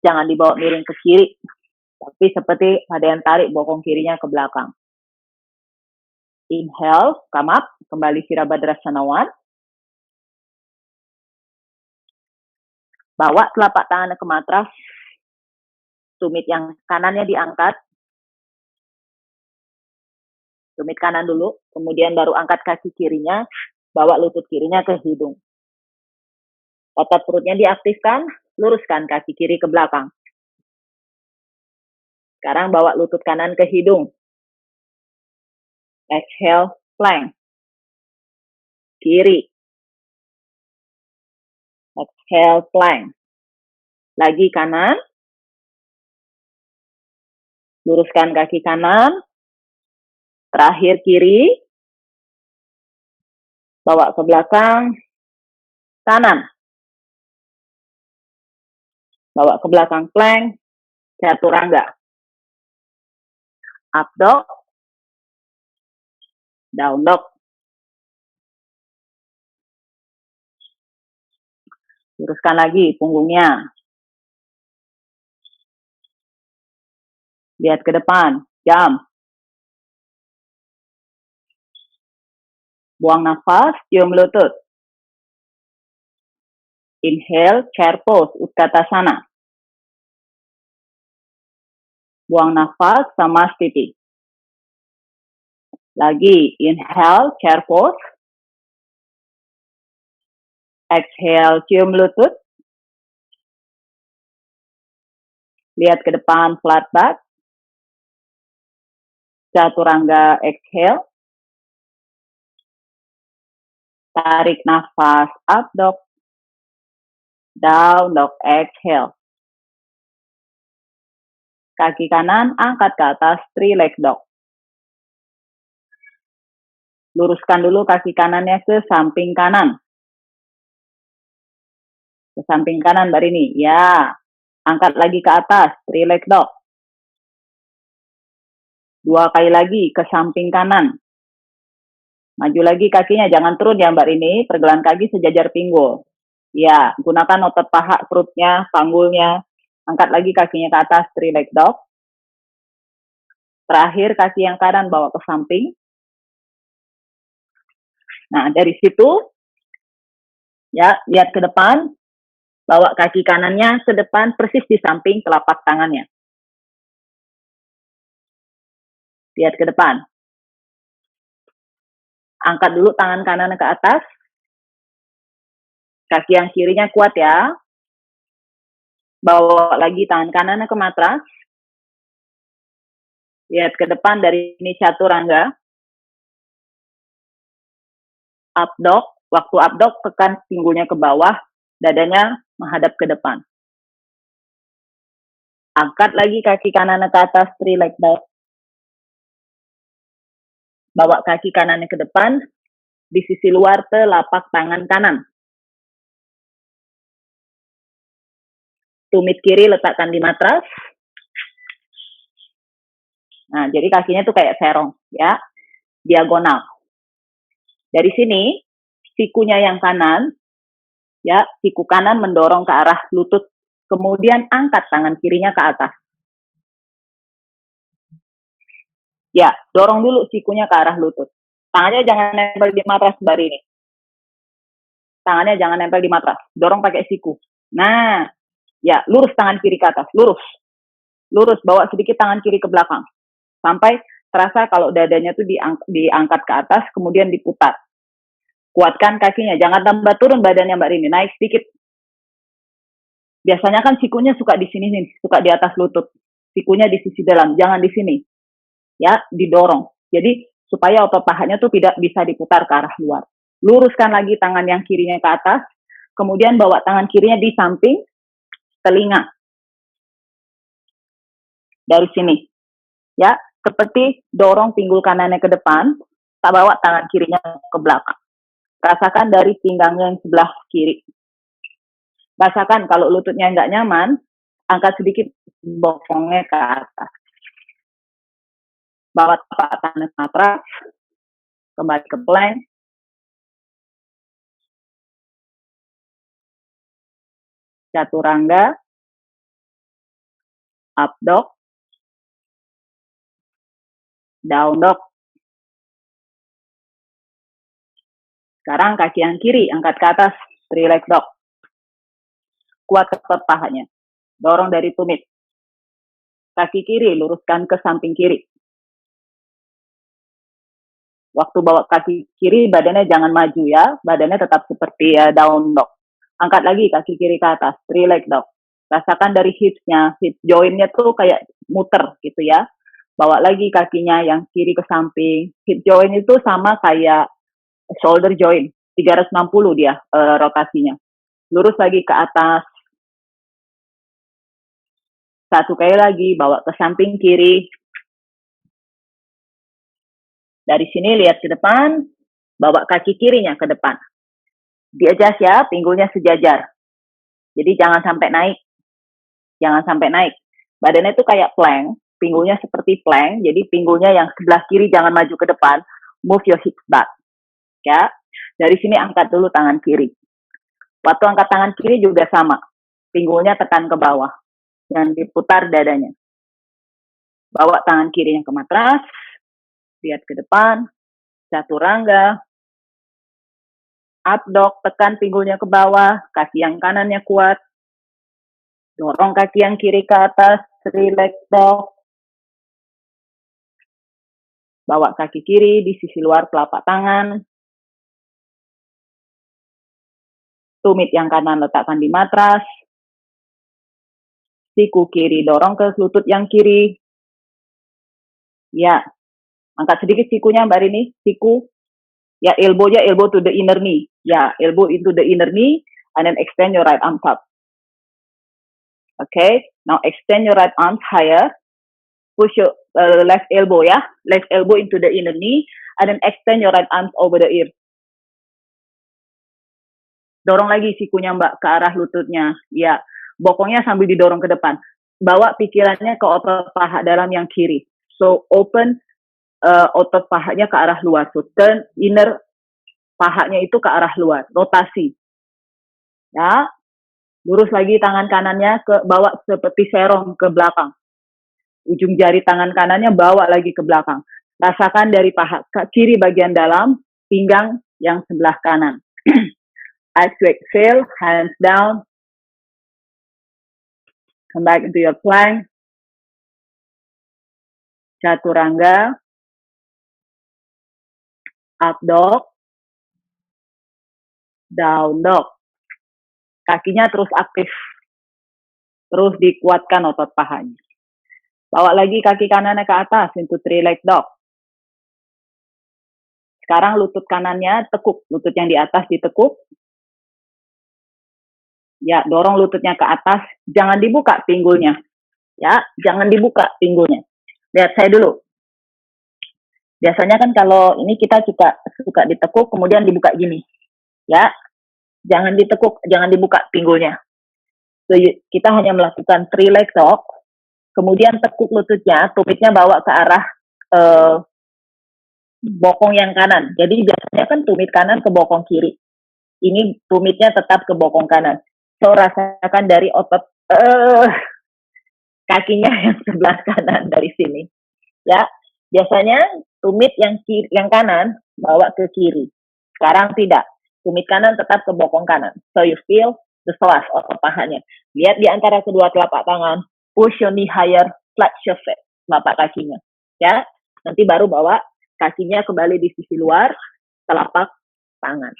Jangan dibawa miring ke kiri. Tapi seperti ada yang tarik bokong kirinya ke belakang. Inhale, come up. Kembali Virabhadrasana 1. Bawa telapak tangannya ke matras. Tumit yang kanannya diangkat. Tumit kanan dulu, kemudian baru angkat kaki kirinya, bawa lutut kirinya ke hidung. Otot perutnya diaktifkan, luruskan kaki kiri ke belakang. Sekarang bawa lutut kanan ke hidung. Exhale, plank. Kiri. Exhale, plank. Lagi kanan. Luruskan kaki kanan. Terakhir kiri. Bawa ke belakang. Kanan. Bawa ke belakang, plank. Chaturanga. Up dog. Down dog. Luruskan lagi punggungnya. Lihat ke depan. Jump. Buang nafas, cium lutut. Inhale, chair pose, Utkatasana. Buang nafas, Samastiti. Lagi, inhale, chair pose. Exhale, cium lutut. Lihat ke depan, flat back. Chaturanga, exhale. Tarik nafas, up dog. Down dog, exhale. Kaki kanan angkat ke atas, three leg dog. Luruskan dulu kaki kanannya ke samping kanan. Ke samping kanan, Mbak Rini. Ya. Angkat lagi ke atas, 3 leg dog. 2 kali lagi ke samping kanan. Maju lagi kakinya, jangan turun ya Mbak Rini. Pergelangan kaki sejajar pinggul. Ya, gunakan otot paha, perutnya, panggulnya. Angkat lagi kakinya ke atas, 3 leg dog. Terakhir kaki yang kanan bawa ke samping. Nah, dari situ, ya, lihat ke depan. Bawa kaki kanannya ke depan, persis di samping telapak tangannya. Lihat ke depan. Angkat dulu tangan kanan ke atas. Kaki yang kirinya kuat ya. Bawa lagi tangan kanan ke matras. Lihat ke depan, dari ini chaturanga. Up dog. Waktu up dog, tekan pinggulnya ke bawah. Dadanya menghadap ke depan. Angkat lagi kaki kanan ke atas, 3 leg dog. Bawa kaki kanannya ke depan. Di sisi luar telapak tangan kanan. Tumit kiri letakkan di matras. Nah, jadi kakinya tuh kayak serong, ya. Diagonal. Dari sini, sikunya yang kanan, ya, siku kanan mendorong ke arah lutut. Kemudian angkat tangan kirinya ke atas. Ya, dorong dulu sikunya ke arah lutut. Tangannya jangan nempel di matras, Mbak Rini. Tangannya jangan nempel di matras. Dorong pakai siku. Nah, ya, lurus tangan kiri ke atas. Lurus. Lurus, bawa sedikit tangan kiri ke belakang. Sampai terasa kalau dadanya tuh diangkat ke atas, kemudian diputar. Kuatkan kakinya, jangan tambah turun badannya Mbak Rini, naik sedikit. Biasanya kan sikunya suka di sini nih, suka di atas lutut. Sikunya di sisi dalam, jangan di sini. Ya, didorong. Jadi supaya otot pahanya tuh tidak bisa diputar ke arah luar. Luruskan lagi tangan yang kirinya ke atas, kemudian bawa tangan kirinya di samping telinga. Dari sini. Ya, seperti dorong pinggul kanannya ke depan, tak bawa tangan kirinya ke belakang. Rasakan dari pinggangnya yang sebelah kiri. Rasakan kalau lututnya nggak nyaman, angkat sedikit bokongnya ke atas. Bawa tapak tangan ke matras, kembali ke plank. Chaturanga, up dog, down dog. Sekarang kaki yang kiri, angkat ke atas, 3 leg dog. Kuat otot pahanya. Dorong dari tumit. Kaki kiri, luruskan ke samping kiri. Waktu bawa kaki kiri, badannya jangan maju ya. Badannya tetap seperti down dog. Angkat lagi kaki kiri ke atas, 3 leg dog. Rasakan dari hipsnya, hip jointnya tuh kayak muter gitu ya. Bawa lagi kakinya yang kiri ke samping. Hip joint itu sama kayak shoulder joint, 360 dia rotasinya. Lurus lagi ke atas. 1 kali lagi, bawa ke samping kiri. Dari sini lihat ke depan, bawa kaki kirinya ke depan. Di-adjust ya, pinggulnya sejajar. Jadi jangan sampai naik. Jangan sampai naik. Badannya itu kayak plank, pinggulnya seperti plank, jadi pinggulnya yang sebelah kiri jangan maju ke depan, move your hips back. Ya. Dari sini angkat dulu tangan kiri. Waktu angkat tangan kiri juga sama. Pinggulnya tekan ke bawah. Dan diputar dadanya. Bawa tangan kirinya ke matras. Lihat ke depan. Chaturanga. Up dog, tekan pinggulnya ke bawah. Kaki yang kanannya kuat. Dorong kaki yang kiri ke atas. 3 leg dog. Bawa kaki kiri di sisi luar telapak tangan. Tumit yang kanan letakkan di matras. Siku kiri dorong ke lutut yang kiri. Ya, angkat sedikit sikunya Mbak Rini. Siku. Ya, elbow-nya elbow to the inner knee. Ya, elbow into the inner knee. And then extend your right arms up. Okay, now extend your right arms higher. Push your left elbow ya. Left elbow into the inner knee. and then extend your right arms over the ear. Dorong lagi sikunya Mbak ke arah lututnya. Ya, bokongnya sambil didorong ke depan. Bawa pikirannya ke otot paha dalam yang kiri. So open otot pahanya ke arah luar. So turn inner pahanya itu ke arah luar. Rotasi. Ya, lurus lagi tangan kanannya ke bawa seperti serong ke belakang. Ujung jari tangan kanannya bawa lagi ke belakang. Rasakan dari paha kiri bagian dalam, pinggang yang sebelah kanan. As you exhale, hands down. Come back into your plank. Chaturanga. Up dog. Down dog. Kakinya terus aktif. Terus dikuatkan otot pahanya. Bawa lagi kaki kanannya ke atas into three leg dog. Sekarang lutut kanannya tekuk. Lutut yang di atas ditekuk. Ya, dorong lututnya ke atas. Jangan dibuka pinggulnya. Ya, jangan dibuka pinggulnya. Lihat saya dulu. Biasanya kan kalau ini kita suka ditekuk, kemudian dibuka gini. Ya, jangan ditekuk, jangan dibuka pinggulnya. So, kita hanya melakukan three leg dog. Kemudian tekuk lututnya, tumitnya bawa ke arah bokong yang kanan. Jadi biasanya kan tumit kanan ke bokong kiri. Ini tumitnya tetap ke bokong kanan. So, rasakan dari otot kakinya yang sebelah kanan dari sini. Ya, biasanya tumit yang kanan bawa ke kiri. Sekarang tidak. Tumit kanan tetap ke bokong kanan. So, you feel the thrust otot pahanya. Lihat di antara kedua telapak tangan. Push your knee higher, flex your feet. Telapak kakinya. Ya, nanti baru bawa kakinya kembali di sisi luar telapak tangan.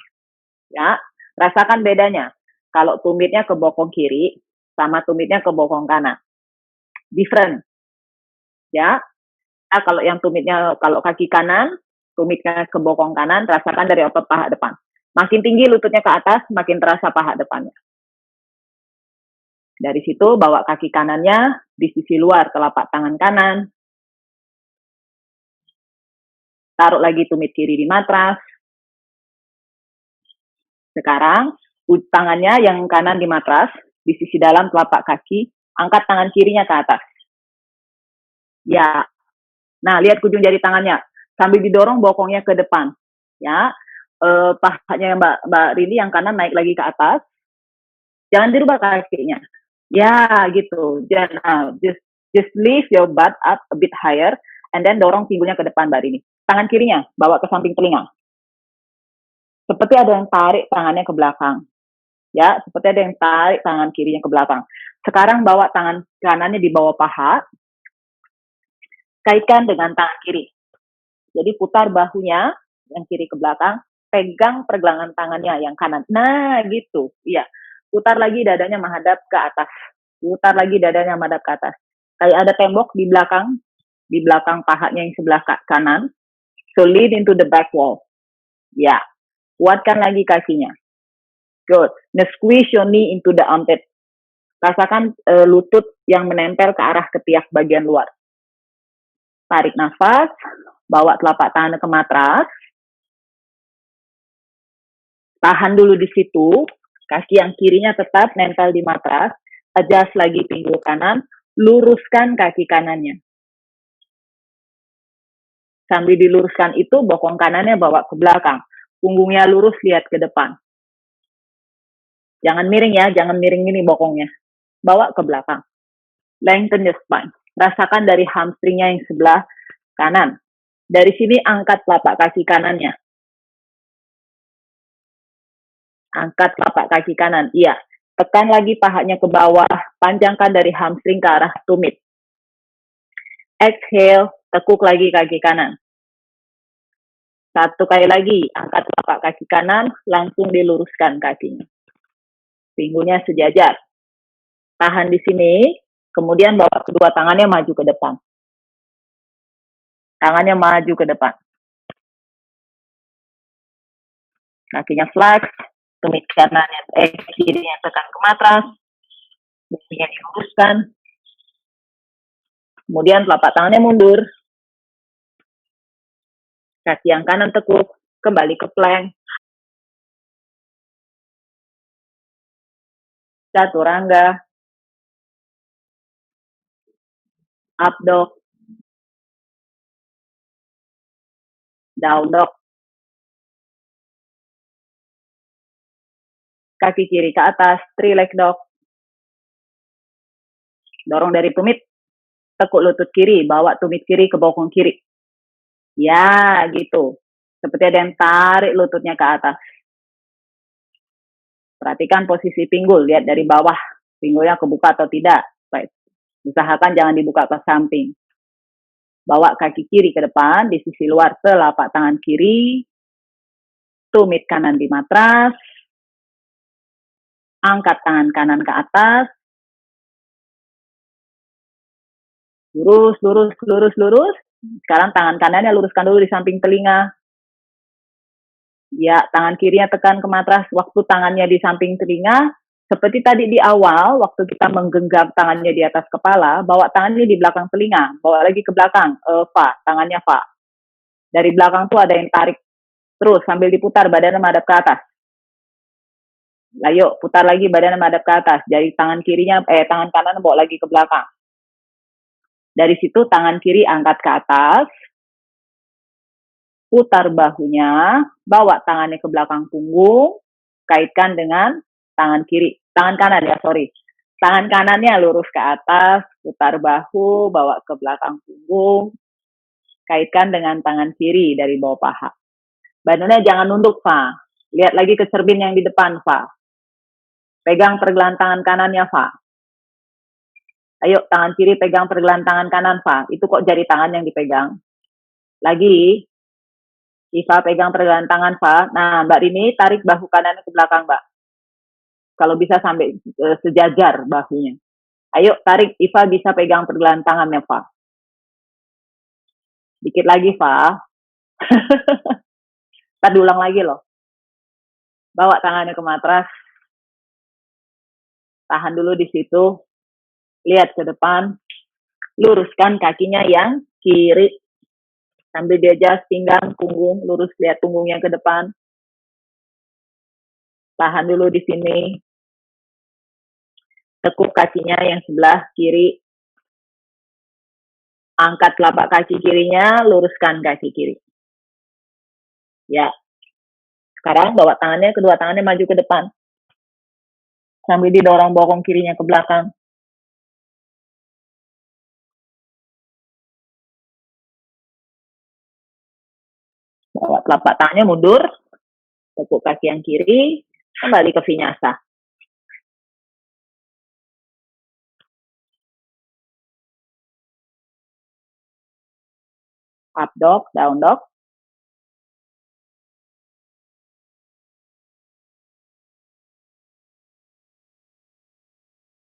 Ya, rasakan bedanya. Kalau tumitnya ke bokong kiri sama tumitnya ke bokong kanan. Different. Ya. Nah, kalau yang tumitnya kalau kaki kanan, tumitnya ke bokong kanan, rasakan dari otot paha depan. Makin tinggi lututnya ke atas, makin terasa paha depannya. Dari situ bawa kaki kanannya di sisi luar telapak tangan kanan. Taruh lagi tumit kiri di matras. Sekarang tangannya yang kanan di matras, di sisi dalam telapak kaki, angkat tangan kirinya ke atas. Ya. Nah, lihat ujung jari tangannya. Sambil didorong bokongnya ke depan. Ya. Pahanya Mbak Rini yang kanan naik lagi ke atas. Jangan dirubah kakinya. Ya, gitu. Jangan, just lift your butt up a bit higher and then dorong pinggulnya ke depan Mbak Rini. Tangan kirinya bawa ke samping telinga. Seperti ada yang tarik tangannya ke belakang. Ya, seperti ada yang tarik tangan kirinya ke belakang. Sekarang bawa tangan kanannya di bawah paha. Kaitkan dengan tangan kiri. Jadi putar bahunya yang kiri ke belakang, pegang pergelangan tangannya yang kanan. Nah, gitu. Iya. Putar lagi dadanya menghadap ke atas. Putar lagi dadanya menghadap ke atas. Kayak ada tembok di belakang pahanya yang sebelah kanan. So lean into the back wall. Ya. Kuatkan lagi kakinya. Good. Now squeeze your knee into the armpit. Rasakan lutut yang menempel ke arah ketiak bagian luar. Tarik nafas. Bawa telapak tangan ke matras. Tahan dulu di situ. Kaki yang kirinya tetap nempel di matras. Adjust lagi pinggul kanan. Luruskan kaki kanannya. Sambil diluruskan itu, bokong kanannya bawa ke belakang. Punggungnya lurus, lihat ke depan. Jangan miring ya, jangan miring ini bokongnya. Bawa ke belakang. Lengthen your spine. Rasakan dari hamstringnya yang sebelah kanan. Dari sini angkat telapak kaki kanannya. Angkat telapak kaki kanan. Iya. Tekan lagi pahanya ke bawah. Panjangkan dari hamstring ke arah tumit. Exhale. Tekuk lagi kaki kanan. Satu kali lagi. Angkat telapak kaki kanan. Langsung diluruskan kakinya. Pinggulnya sejajar. Tahan di sini. Kemudian bawa kedua tangannya maju ke depan. Tangannya maju ke depan. Kakinya flex. Tumit kanannya, kirinya tekan ke matras. Buminya diluruskan. Kemudian telapak tangannya mundur. Kaki yang kanan tekuk, kembali ke plank. Chaturanga, up dog, down dog. Kaki kiri ke atas, three leg dog. Dorong dari tumit, tekuk lutut kiri, bawa tumit kiri ke bokong kiri. Ya, gitu. Seperti ada yang tarik lututnya ke atas. Perhatikan posisi pinggul, lihat dari bawah. Pinggulnya kebuka atau tidak. Baik. Usahakan jangan dibuka ke samping. Bawa kaki kiri ke depan, di sisi luar telapak tangan kiri. Tumit kanan di matras. Angkat tangan kanan ke atas. Lurus, lurus, lurus, lurus. Sekarang tangan kanannya luruskan dulu di samping telinga. Ya, tangan kirinya tekan ke matras. Waktu tangannya di samping telinga, seperti tadi di awal, waktu kita menggenggam tangannya di atas kepala, bawa tangannya di belakang telinga. Bawa lagi ke belakang. Fa, tangannya fa. Dari belakang tuh ada yang tarik. Terus sambil diputar, badannya menghadap ke atas. Ayo, putar lagi badannya menghadap ke atas. Jadi tangan kanan bawa lagi ke belakang. Dari situ tangan kiri angkat ke atas, putar bahunya, bawa tangannya ke belakang punggung, kaitkan dengan tangan kiri, tangan kanan ya, sorry. Tangan kanannya lurus ke atas, putar bahu, bawa ke belakang punggung, kaitkan dengan tangan kiri dari bawah paha. Badannya jangan nunduk, Fa. Lihat lagi ke cermin yang di depan, Fa. Pegang pergelangan tangan kanannya, Fa. Ayo, tangan kiri pegang pergelangan tangan kanan, Fa. Itu kok jari tangan yang dipegang. Lagi, Iva pegang pergelangan tangan, Fa. Nah, Mbak Rini tarik bahu kanan ke belakang, Mbak. Kalau bisa sampai sejajar bahunya. Ayo, tarik. Iva bisa pegang pergelangan tangannya, Fa. Dikit lagi, Fa. Kita diulang lagi loh. Bawa tangannya ke matras. Tahan dulu di situ. Lihat ke depan. Luruskan kakinya yang kiri. Sambil diajas pinggang, punggung. Lurus, lihat punggungnya ke depan. Tahan dulu di sini. Tekuk kakinya yang sebelah kiri. Angkat telapak kaki kirinya, luruskan kaki kiri. Ya. Sekarang bawa tangannya, kedua tangannya maju ke depan. Sambil didorong bokong kirinya ke belakang. Bawa telapak tangannya mundur. Tekuk kaki yang kiri. Kembali ke vinyasa. Up dog, down dog.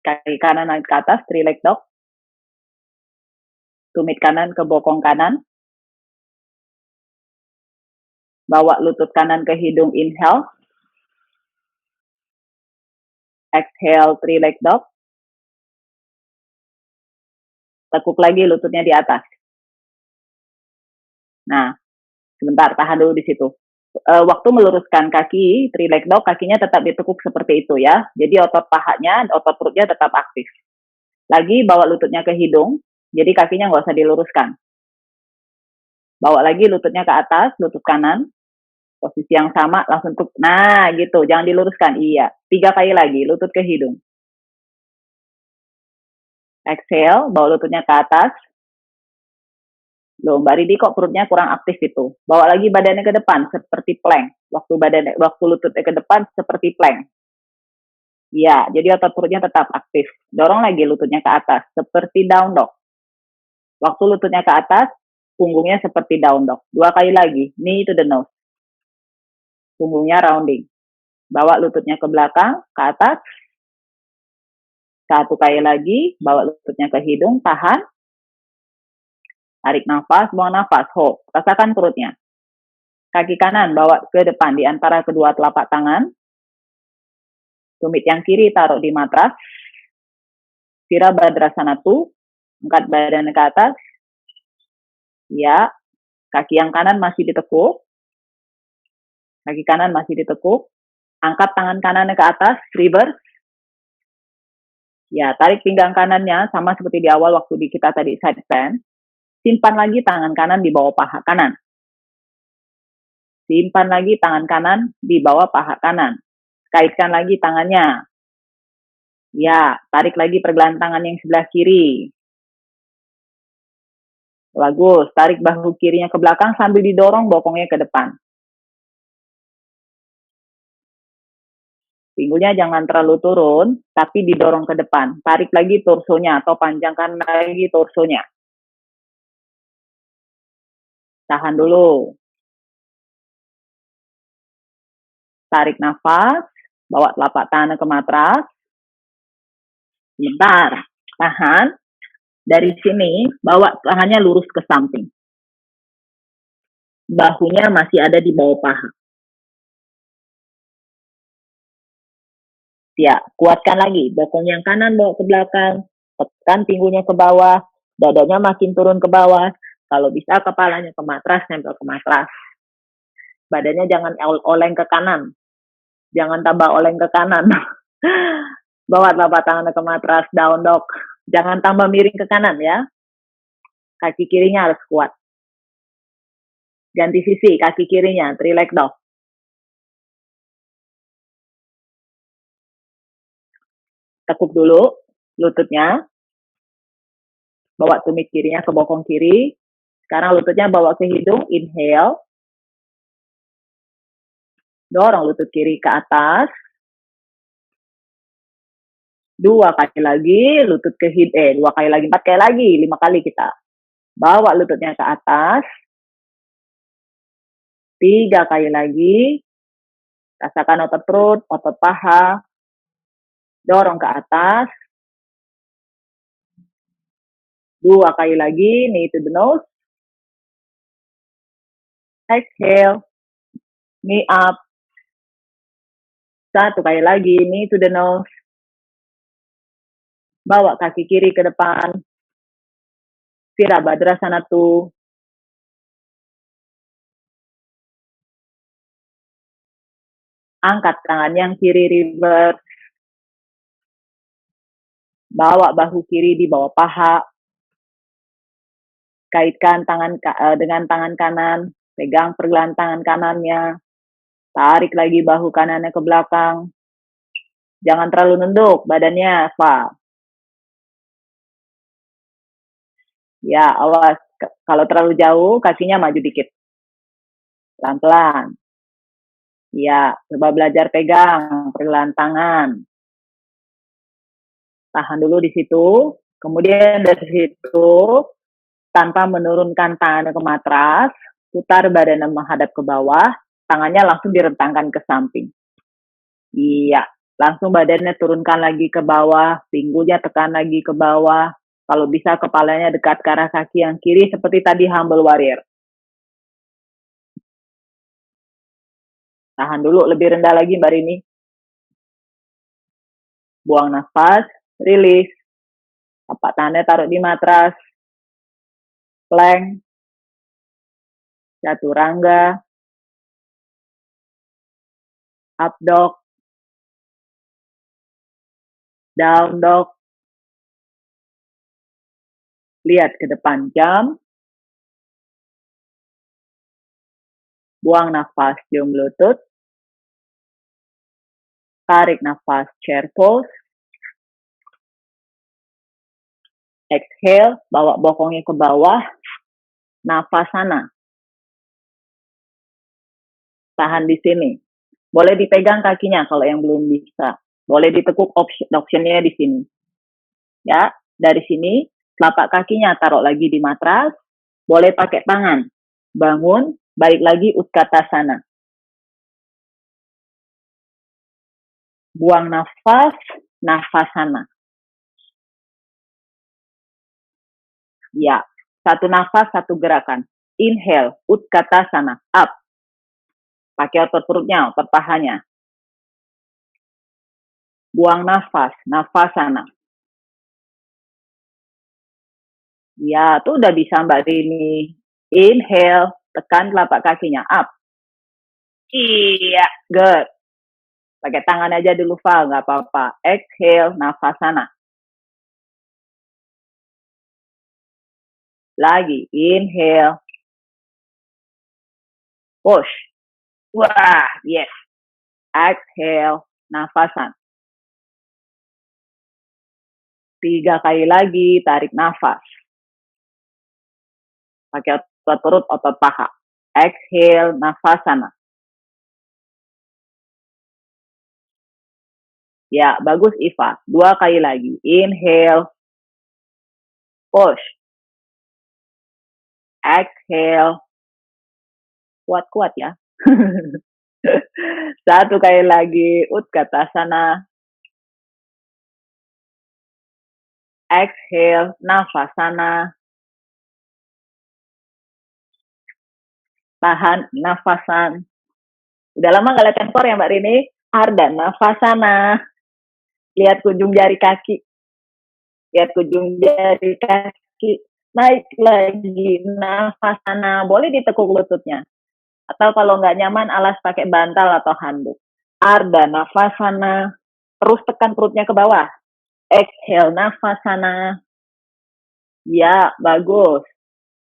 Kaki kanan naik ke atas, three leg dog. Tumit kanan ke bokong kanan. Bawa lutut kanan ke hidung, inhale. Exhale, three leg dog. Tekuk lagi lututnya di atas. Nah, sebentar, tahan dulu di situ. Waktu meluruskan kaki, three leg dog, kakinya tetap ditekuk seperti itu ya. Jadi otot pahanya, otot perutnya tetap aktif. Lagi bawa lututnya ke hidung, jadi kakinya nggak usah diluruskan. Bawa lagi lututnya ke atas, lutut kanan, posisi yang sama, langsung tuk. Nah, gitu, jangan diluruskan. Iya, 3 kali lagi, lutut ke hidung. Exhale, bawa lututnya ke atas. Loh, Mbak Ridi kok perutnya kurang aktif itu. Bawa lagi badannya ke depan, seperti plank. Waktu lututnya ke depan, seperti plank. Iya, jadi otot perutnya tetap aktif. Dorong lagi lututnya ke atas, seperti down dog. Waktu lututnya ke atas, punggungnya seperti down dog. 2 kali lagi, knee to the nose. Punggungnya rounding. Bawa lututnya ke belakang, ke atas. 1 kali lagi, bawa lututnya ke hidung, tahan. Tarik nafas, buang nafas, hold. Rasakan perutnya. Kaki kanan bawa ke depan di antara kedua telapak tangan. Tumit yang kiri taruh di matras. Virabhadrasana 2. Angkat badan ke atas. Ya. Kaki yang kanan masih ditekuk. Kaki kanan masih ditekuk. Angkat tangan kanannya ke atas, reverse. Ya, tarik pinggang kanannya sama seperti di awal waktu kita tadi side stand. Simpan lagi tangan kanan di bawah paha kanan. Simpan lagi tangan kanan di bawah paha kanan. Kaitkan lagi tangannya. Ya, tarik lagi pergelangan tangan yang sebelah kiri. Bagus, tarik bahu kirinya ke belakang sambil didorong bokongnya ke depan. Pinggulnya jangan terlalu turun, tapi didorong ke depan. Tarik lagi torsonya atau panjangkan lagi torsonya. Tahan dulu. Tarik nafas, bawa telapak tangan ke matras. Sebentar, tahan. Dari sini, bawa tangannya lurus ke samping. Bahunya masih ada di bawah paha. Ya, kuatkan lagi. Bokong yang kanan bawa ke belakang. Tekan pinggulnya ke bawah. Dadanya makin turun ke bawah. Kalau bisa kepalanya ke matras, nempel ke matras. Badannya jangan oleng ke kanan. Jangan tambah oleng ke kanan. Bawa telapak tangan ke matras, down dog. Jangan tambah miring ke kanan ya. Kaki kirinya harus kuat. Ganti sisi, kaki kirinya, three leg dog. Tekuk dulu lututnya. Bawa tumit kirinya ke bokong kiri. Sekarang lututnya bawa ke hidung, inhale. Dorong lutut kiri ke atas. 2 kali lagi, lutut ke hidung. 2 kali lagi, 4 kali lagi, 5 kali kita. Bawa lututnya ke atas. 3 kali lagi. Rasakan otot perut, otot paha. Dorong ke atas. 2 kali lagi, knee to the nose. Exhale. Knee up. 1 kali lagi, knee to the nose. Bawa kaki kiri ke depan. Virabhadrasana 2. Angkat tangan yang kiri reverse. Bawa bahu kiri di bawah paha. Kaitkan tangan dengan tangan kanan. Pegang pergelangan tangan kanannya. Tarik lagi bahu kanannya ke belakang. Jangan terlalu nunduk badannya, Pak. Ya, awas. Kalau terlalu jauh, kakinya maju dikit. Pelan-pelan. Ya, coba belajar pegang pergelangan tangan. Tahan dulu di situ. Kemudian dari situ, tanpa menurunkan tangan ke matras, putar badannya menghadap ke bawah, tangannya langsung direntangkan ke samping. Iya, langsung badannya turunkan lagi ke bawah, pinggulnya tekan lagi ke bawah. Kalau bisa kepalanya dekat ke arah kaki yang kiri seperti tadi humble warrior. Tahan dulu, lebih rendah lagi Mbak Rini. Buang nafas, rilis. Tapak tangannya taruh di matras. Plank. Chaturanga. Up dog. Down dog. Lihat ke depan jam. Buang nafas, cium lutut. Tarik nafas, chair pose. Exhale, bawa bokongnya ke bawah. Nafasana. Tahan di sini. Boleh dipegang kakinya kalau yang belum bisa. Boleh ditekuk optionnya di sini. Ya, dari sini telapak kakinya taruh lagi di matras. Boleh pakai tangan. Bangun, balik lagi Utkatasana. Buang nafas, nafasana. Ya, satu nafas, satu gerakan. Inhale, Utkatasana, up. Pakai otot perutnya, otot pahanya. Buang nafas, nafasana. Ya, tuh udah bisa Mbak Rini. Inhale, Tekan telapak kakinya. Up. Iya. Good. Pakai tangan aja dulu, Val. Nggak apa-apa. Exhale, nafasana. Lagi. Inhale. Push. Wah, yes. Exhale, nafasana. 3 kali lagi, tarik nafas. Pakai otot perut, otot paha. Exhale, nafasana. Ya, bagus Iva. 2 kali lagi. Inhale. Push. Exhale. Kuat-kuat ya. 1 kali lagi. Utkatasana. Exhale, nafasana. Tahan, nafasan. Udah lama gak lihat handphone ya Mbak Rini? Ardha nafasana. Lihat ujung jari kaki. Lihat ujung jari kaki. Naik lagi, nafasana. Boleh ditekuk lututnya. Atau kalau nggak nyaman, alas pakai bantal atau handuk. Ardha nafasana. Terus tekan perutnya ke bawah. Exhale, nafasana. Ya, bagus.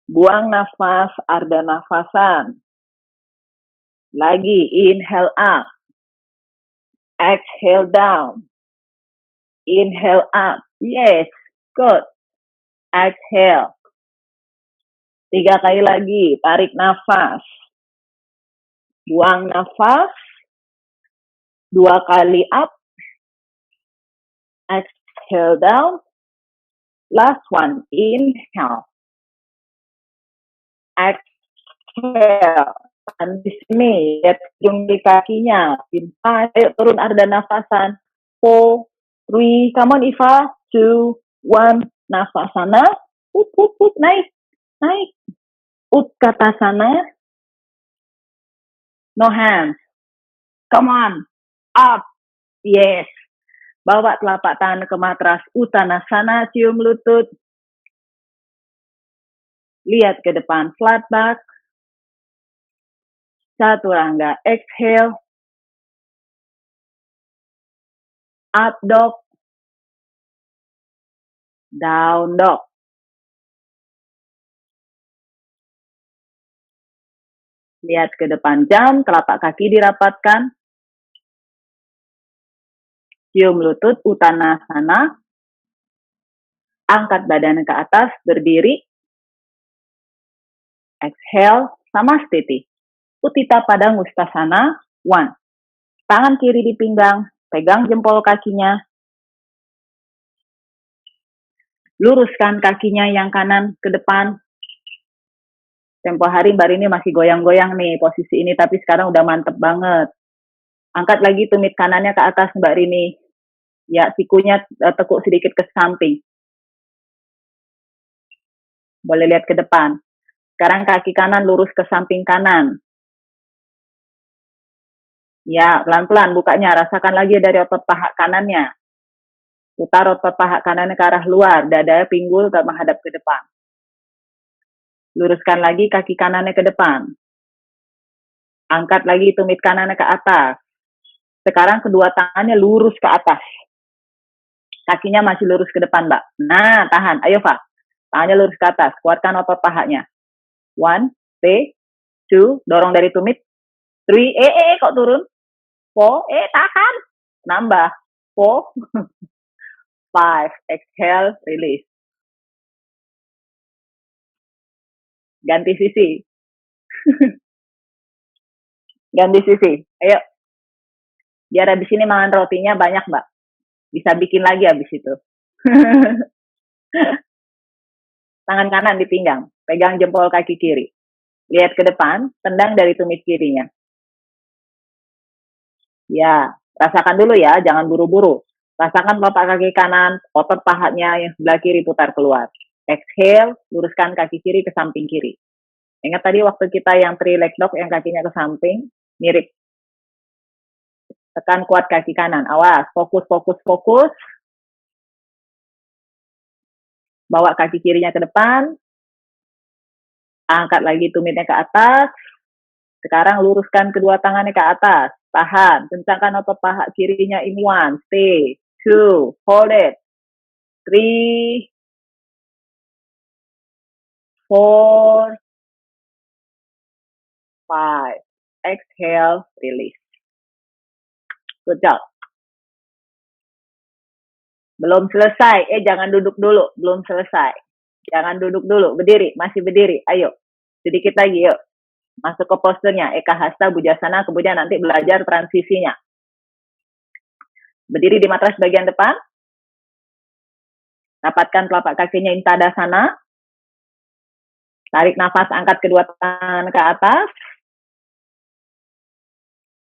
Buang nafas, ardha nafasan. Lagi, inhale up. Exhale down. Inhale up. Yes, good. Exhale. 3 kali lagi, tarik nafas. Buang nafas. 2 kali up. Exhale down. Last one, inhale. Exhale. Dan di sini, lihat ujung di kakinya. Ayo turun ardha nafasan. 4, 3, come on Iva. 2, 1, nafasana. Naik. Naik. Utkatasana. No hands. Come on. Up. Yes. Bawa telapak tangan ke matras. Uttanasana. Cium lutut. Lihat ke depan. Flat back. Chaturanga. Exhale. Up dog. Down dog. Lihat ke depan jam. Telapak kaki dirapatkan. Cium lutut. Uttanasana. Angkat badan ke atas. Berdiri. Exhale. Samastiti. Utthita pada Ngustasana. 1. Tangan kiri di pinggang. Pegang jempol kakinya. Luruskan kakinya yang kanan ke depan. Tempo hari Mbak Rini masih goyang-goyang nih posisi ini, tapi sekarang udah mantep banget. Angkat lagi tumit kanannya ke atas Mbak Rini. Ya, sikunya tekuk sedikit ke samping. Boleh lihat ke depan. Sekarang kaki kanan lurus ke samping kanan. Ya, pelan-pelan bukanya. Rasakan lagi dari otot paha kanannya. Putar otot paha kanannya ke arah luar. Dada pinggul menghadap ke depan. Luruskan lagi kaki kanannya ke depan. Angkat lagi tumit kanannya ke atas. Sekarang kedua tangannya lurus ke atas. Kakinya masih lurus ke depan, Mbak. Nah, tahan. Ayo, Pak. Tangannya lurus ke atas. Kuatkan otot pahanya. 1, 2, dorong dari tumit. 3, kok turun? 4, tahan. Nambah. 4, 5, exhale, release. Ganti sisi. Ganti sisi. Ayo. Biar habis ini makan rotinya banyak, Mbak. Bisa bikin lagi habis itu. Tangan kanan di pinggang. Pegang jempol kaki kiri. Lihat ke depan, tendang dari tumit kirinya. Ya, rasakan dulu ya, jangan buru-buru. Rasakan telapak kaki kanan, otot pahanya yang sebelah kiri putar keluar. Exhale, luruskan kaki kiri ke samping kiri. Ingat tadi waktu kita yang three leg dog yang kakinya ke samping, mirip. Tekan kuat kaki kanan. Awas, fokus, fokus, fokus. Bawa kaki kirinya ke depan. Angkat lagi tumitnya ke atas. Sekarang luruskan kedua tangannya ke atas. Tahan. Kencangkan otot paha kirinya in 1. Stay. 2. Hold it. 3. 4. 5. Exhale. Release. Good job. Belum selesai. Jangan duduk dulu. Belum selesai. Jangan duduk dulu. Berdiri. Masih berdiri. Ayo. Sedikit lagi yuk. Masuk ke posturnya. Eka Hasta Bujasana. Kemudian nanti belajar transisinya. Berdiri di matras bagian depan. Rapatkan telapak kakinya Intadasana. Tarik nafas, angkat kedua tangan ke atas.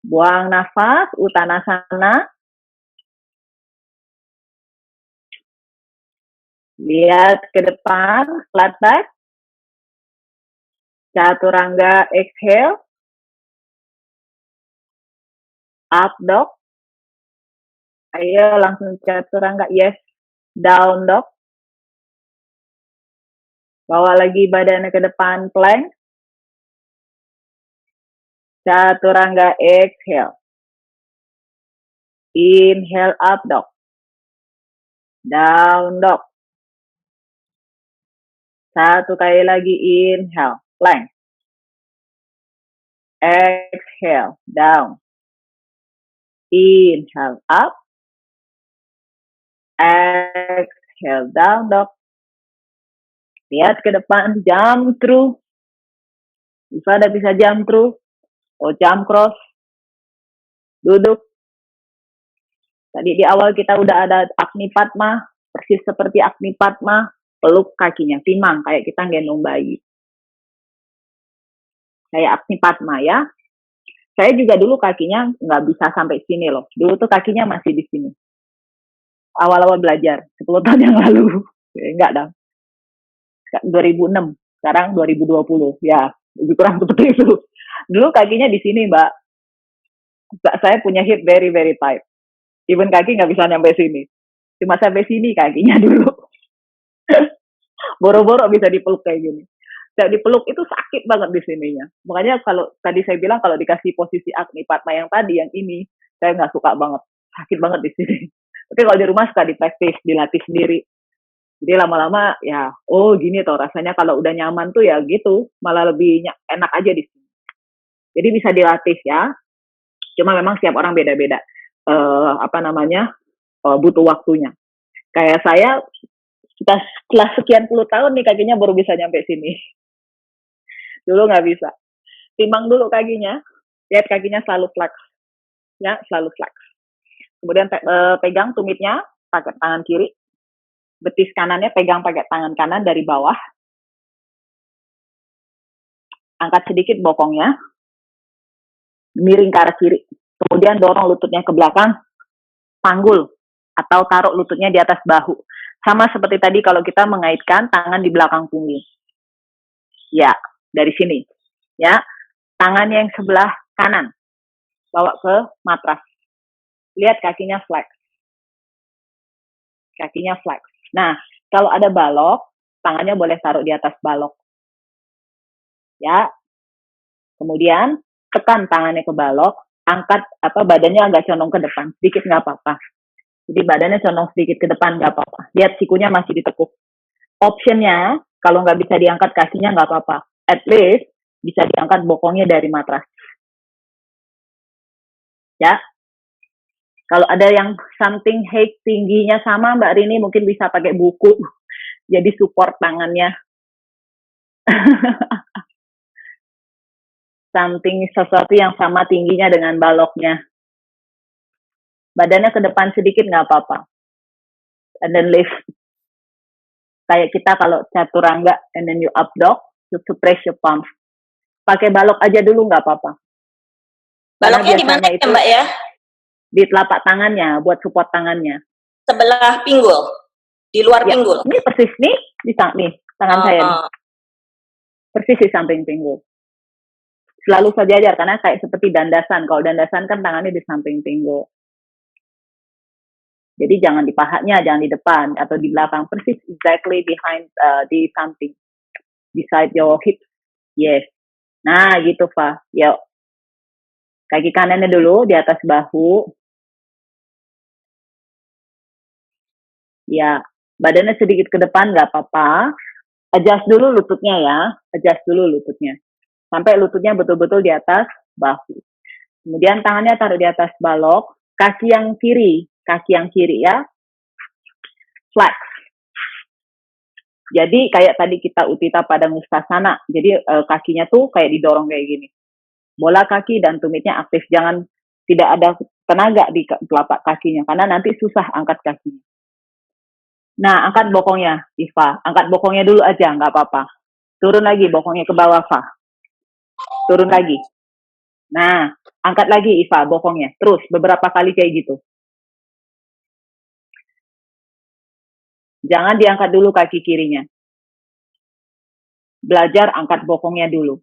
Buang nafas, Uttanasana. Lihat ke depan, flat back. Chaturanga, exhale. Up dog. Ayo langsung Chaturanga, yes. Down dog. Bawa lagi badannya ke depan, plank. Chaturanga, exhale. Inhale, up dog. Down dog. Satu kali lagi, inhale, plank. Exhale, down. Inhale, up. Exhale, down dog. Lihat ke depan, jump through. Bisa jump through. Jump cross. Duduk. Tadi di awal kita udah ada Agni Padma. Persis seperti Agni Padma. Peluk kakinya, timang. Kayak kita gendong bayi. Kayak Agni Padma ya. Saya juga dulu kakinya nggak bisa sampai sini loh. Dulu tuh kakinya masih di sini. Awal-awal belajar. 10 tahun yang lalu. Enggak dah. 2006. Sekarang 2020. Ya, lebih kurang seperti itu. Dulu kakinya di sini, Mbak. Saya punya hip very, very tight. Even kaki nggak bisa nyampe sini. Cuma sampai sini kakinya dulu. Boro-boro bisa dipeluk kayak gini. Saya dipeluk itu sakit banget di sininya. Makanya kalau tadi saya bilang kalau dikasih posisi Agni Padma yang tadi, yang ini, saya nggak suka banget. Sakit banget di sini. Tapi kalau di rumah suka dipraktis, dilatih sendiri. Jadi lama-lama ya, gini tuh rasanya kalau udah nyaman tuh ya gitu. Malah lebih enak aja di sini. Jadi bisa dilatih ya. Cuma memang setiap orang beda-beda. Butuh waktunya. Kayak saya setelah sekian puluh tahun nih kakinya baru bisa nyampe sini. Dulu nggak bisa. Timbang dulu kakinya, lihat kakinya selalu flex. Ya, selalu flex. Kemudian pegang tumitnya pakai tangan kiri. Betis kanannya pegang pakai tangan kanan dari bawah. Angkat sedikit bokongnya. Miring ke arah kiri. Kemudian dorong lututnya ke belakang. Panggul atau taruh lututnya di atas bahu. Sama seperti tadi kalau kita mengaitkan tangan di belakang punggung. Ya, dari sini. Ya, tangan yang sebelah kanan. Bawa ke matras. Lihat kakinya flex. Kakinya flex. Nah, kalau ada balok, tangannya boleh taruh di atas balok. Ya. Kemudian, tekan tangannya ke balok, angkat badannya agak condong ke depan. Sedikit nggak apa-apa. Jadi badannya condong sedikit ke depan, nggak apa-apa. Lihat sikunya masih ditekuk. Optionnya, kalau nggak bisa diangkat kakinya nggak apa-apa. At least, bisa diangkat bokongnya dari matras. Ya. Kalau ada yang something height tingginya sama Mbak Rini, mungkin bisa pakai buku. Jadi support tangannya. Something, sesuatu yang sama tingginya dengan baloknya. Badannya ke depan sedikit nggak apa-apa. And then lift. Kayak kita kalau Chaturanga, and then you up dog, to press your palms. Pakai balok aja dulu nggak apa-apa. Baloknya di mana ya Mbak ya? Di telapak tangannya, buat support tangannya. Sebelah pinggul? Di luar pinggul? Ini persis nih, tangan saya nih. Persis di samping pinggul. Selalu sejajar, karena kayak seperti dandasan. Kalau dandasan kan tangannya di samping pinggul. Jadi jangan di pahanya, jangan di depan atau di belakang. Persis exactly behind, di samping. Beside your hips. Yes. Nah, gitu, Fa. Yuk. Kaki kanannya dulu di atas bahu. Ya. Badannya sedikit ke depan, nggak apa-apa. Adjust dulu lututnya ya. Adjust dulu lututnya. Sampai lututnya betul-betul di atas bahu. Kemudian tangannya taruh di atas balok. Kaki yang kiri ya. Flex. Jadi kayak tadi kita Utthita Pada Mustasana. Jadi kakinya tuh kayak didorong kayak gini. Bola kaki dan tumitnya aktif. Jangan tidak ada tenaga di telapak kakinya. Karena nanti susah angkat kakinya. Nah, angkat bokongnya, Iva. Angkat bokongnya dulu aja, nggak apa-apa. Turun lagi bokongnya ke bawah, Fa. Turun lagi. Nah, angkat lagi, Iva, bokongnya. Terus, beberapa kali kayak gitu. Jangan diangkat dulu kaki kirinya. Belajar angkat bokongnya dulu.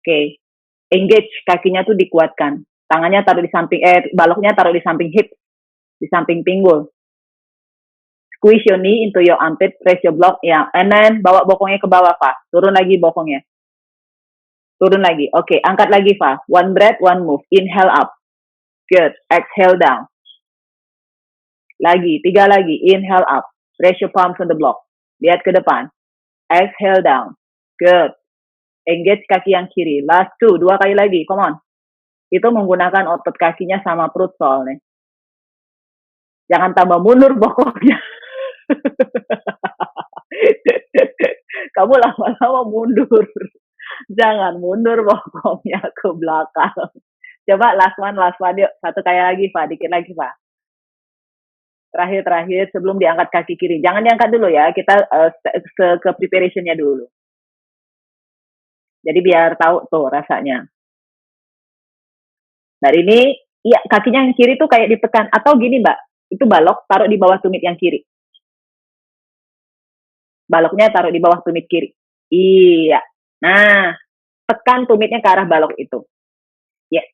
Oke. Engage, kakinya tuh dikuatkan. Tangannya taruh di samping, baloknya taruh di samping hip. Di samping pinggul. Squeeze your knee into your armpit, press your block, ya. And then, bawa bokongnya ke bawah, Fa. Turun lagi bokongnya. Turun lagi. Oke, angkat lagi, Fa. One breath, one move. Inhale up. Good. Exhale down. Lagi, 3 lagi. Inhale up. Press your palms on the block. Lihat ke depan. Exhale down. Good. Engage kaki yang kiri. Last 2. 2 kali lagi. Come on. Itu menggunakan otot kakinya sama perut soalnya. Jangan tambah mundur bokongnya. Kamu lama-lama mundur. Jangan mundur bokongnya ke belakang. Coba last one yuk. 1 kali lagi, Pak. Dikit lagi, Pak. Terakhir sebelum diangkat kaki kiri. Jangan diangkat dulu ya. Kita ke preparation-nya dulu. Jadi biar tahu tuh rasanya. Dari ini, iya kakinya yang kiri tuh kayak ditekan. Atau gini, Mbak. Itu balok taruh di bawah tumit yang kiri. Baloknya taruh di bawah tumit kiri. Iya. Nah, tekan tumitnya ke arah balok itu. Yes.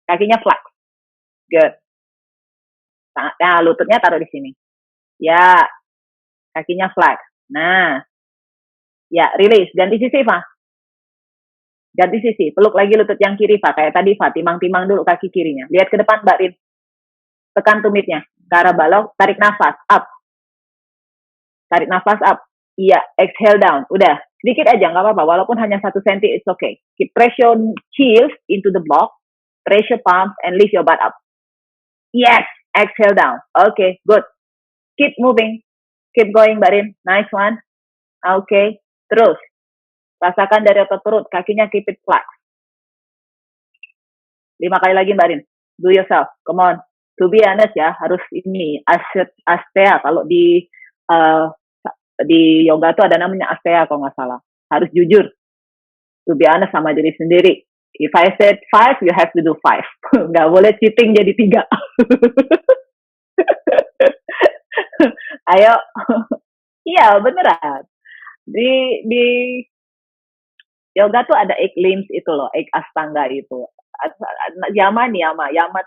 Kakinya flat. Good. Nah, lututnya taruh di sini. Ya. Kakinya flat. Nah. Ya, release. Ganti sisi, Pak. Ganti sisi. Peluk lagi lutut yang kiri, Pak. Kayak tadi, Pak. Timang-timang dulu kaki kirinya. Lihat ke depan, Mbak Rin. Tekan tumitnya. Ke arah balok. Tarik nafas. Up. Tarik nafas up. Iya. Exhale down. Udah. Sedikit aja. Nggak apa-apa. Walaupun hanya 1 cm, it's okay. Keep press your heels into the block. Press your palms and lift your butt up. Yes. Exhale down. Okay. Good. Keep moving. Keep going, Mbak Rin. Nice one. Okay. Terus. Rasakan dari otot perut. Kakinya keep it flat. 5 kali lagi, Mbak Rin. Do yourself. Come on. To be honest ya, harus ini. Astea. Kalau di yoga tuh ada namanya astea kalau nggak salah. Harus jujur. To be honest sama diri sendiri. If I said 5, you have to do 5. Nggak boleh cheating jadi 3. Ayo. Iya, beneran. Di yoga tuh ada 8 limbs itu loh, 8 astanga itu. Yama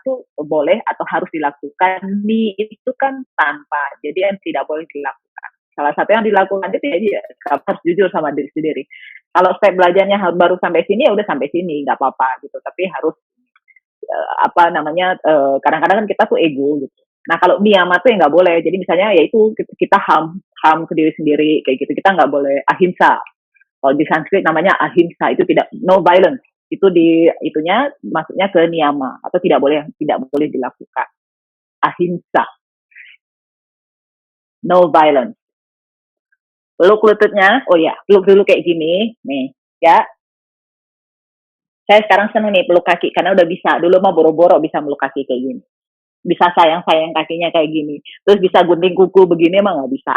tuh boleh atau harus dilakukan. Ni itu kan tanpa, jadi yang tidak boleh dilakukan. Salah satu yang dilakukan itu ya harus jujur sama diri sendiri. Kalau step belajarnya baru sampai sini ya udah sampai sini, nggak apa-apa gitu. Tapi harus kadang-kadang kan kita tuh ego gitu. Nah kalau niyama tuh ya nggak boleh. Jadi misalnya ya itu kita ham ke diri sendiri kayak gitu. Kita nggak boleh ahimsa. Kalau di Sanskrit namanya ahimsa, itu tidak, no violence. Itu itunya maksudnya ke niyama atau tidak boleh dilakukan. Ahimsa. No violence. Peluk lututnya. Oh ya, peluk dulu kayak gini. Nih, ya. Saya sekarang seneng nih peluk kaki karena udah bisa. Dulu mah boro-boro bisa meluk kaki kayak gini. Bisa sayang-sayang kakinya kayak gini. Terus bisa gunting kuku begini emang nggak bisa.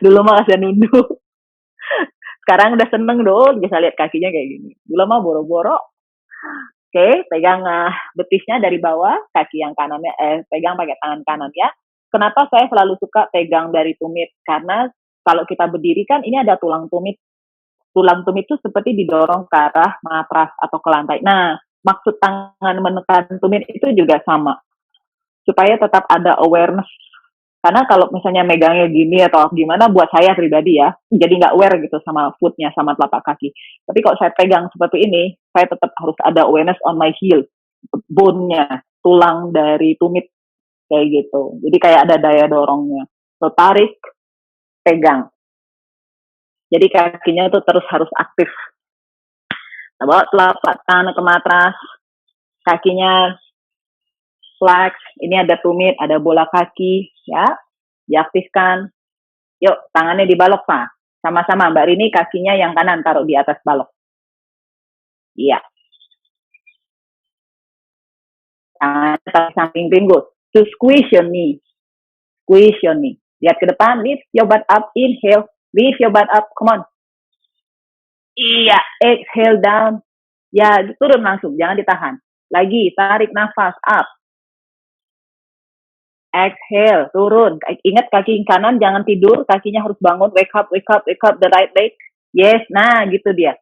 Dulu mah kasih nunduk. Sekarang udah seneng dong bisa lihat kakinya kayak gini. Dulu mah boro-boro. Oke, pegang betisnya dari bawah, kaki yang kanannya pegang pakai tangan kanan ya. Kenapa saya selalu suka pegang dari tumit? Karena kalau kita berdiri kan ini ada tulang tumit. Tulang tumit itu seperti didorong ke arah matras atau ke lantai. Nah, maksud tangan menekan tumit itu juga sama. Supaya tetap ada awareness Karena kalau misalnya megangnya gini atau gimana, buat saya pribadi ya, jadi nggak aware gitu sama footnya, sama telapak kaki. Tapi kalau saya pegang seperti ini, saya tetap harus ada awareness on my heel, bone-nya, tulang dari tumit, kayak gitu. Jadi kayak ada daya dorongnya. So, tarik, pegang. Jadi kakinya itu terus harus aktif. Bawa telapak tangan ke matras, kakinya flex, ini ada tumit, ada bola kaki, ya, diaktifkan. Yuk, tangannya dibalok, Pak. Sama-sama, Mbak Rini kakinya yang kanan taruh di atas balok. Iya. Tangannya taruh samping pinggul. To squeeze your knee. Squeeze your knee. Lihat ke depan, lift your butt up, inhale. Lift your butt up, come on. Iya, exhale down. Ya, turun langsung, jangan ditahan. Lagi, tarik nafas, up. Exhale, turun. Ingat kaki kanan jangan tidur, kakinya harus bangun. Wake up, wake up, wake up, the right leg. Yes, nah gitu dia.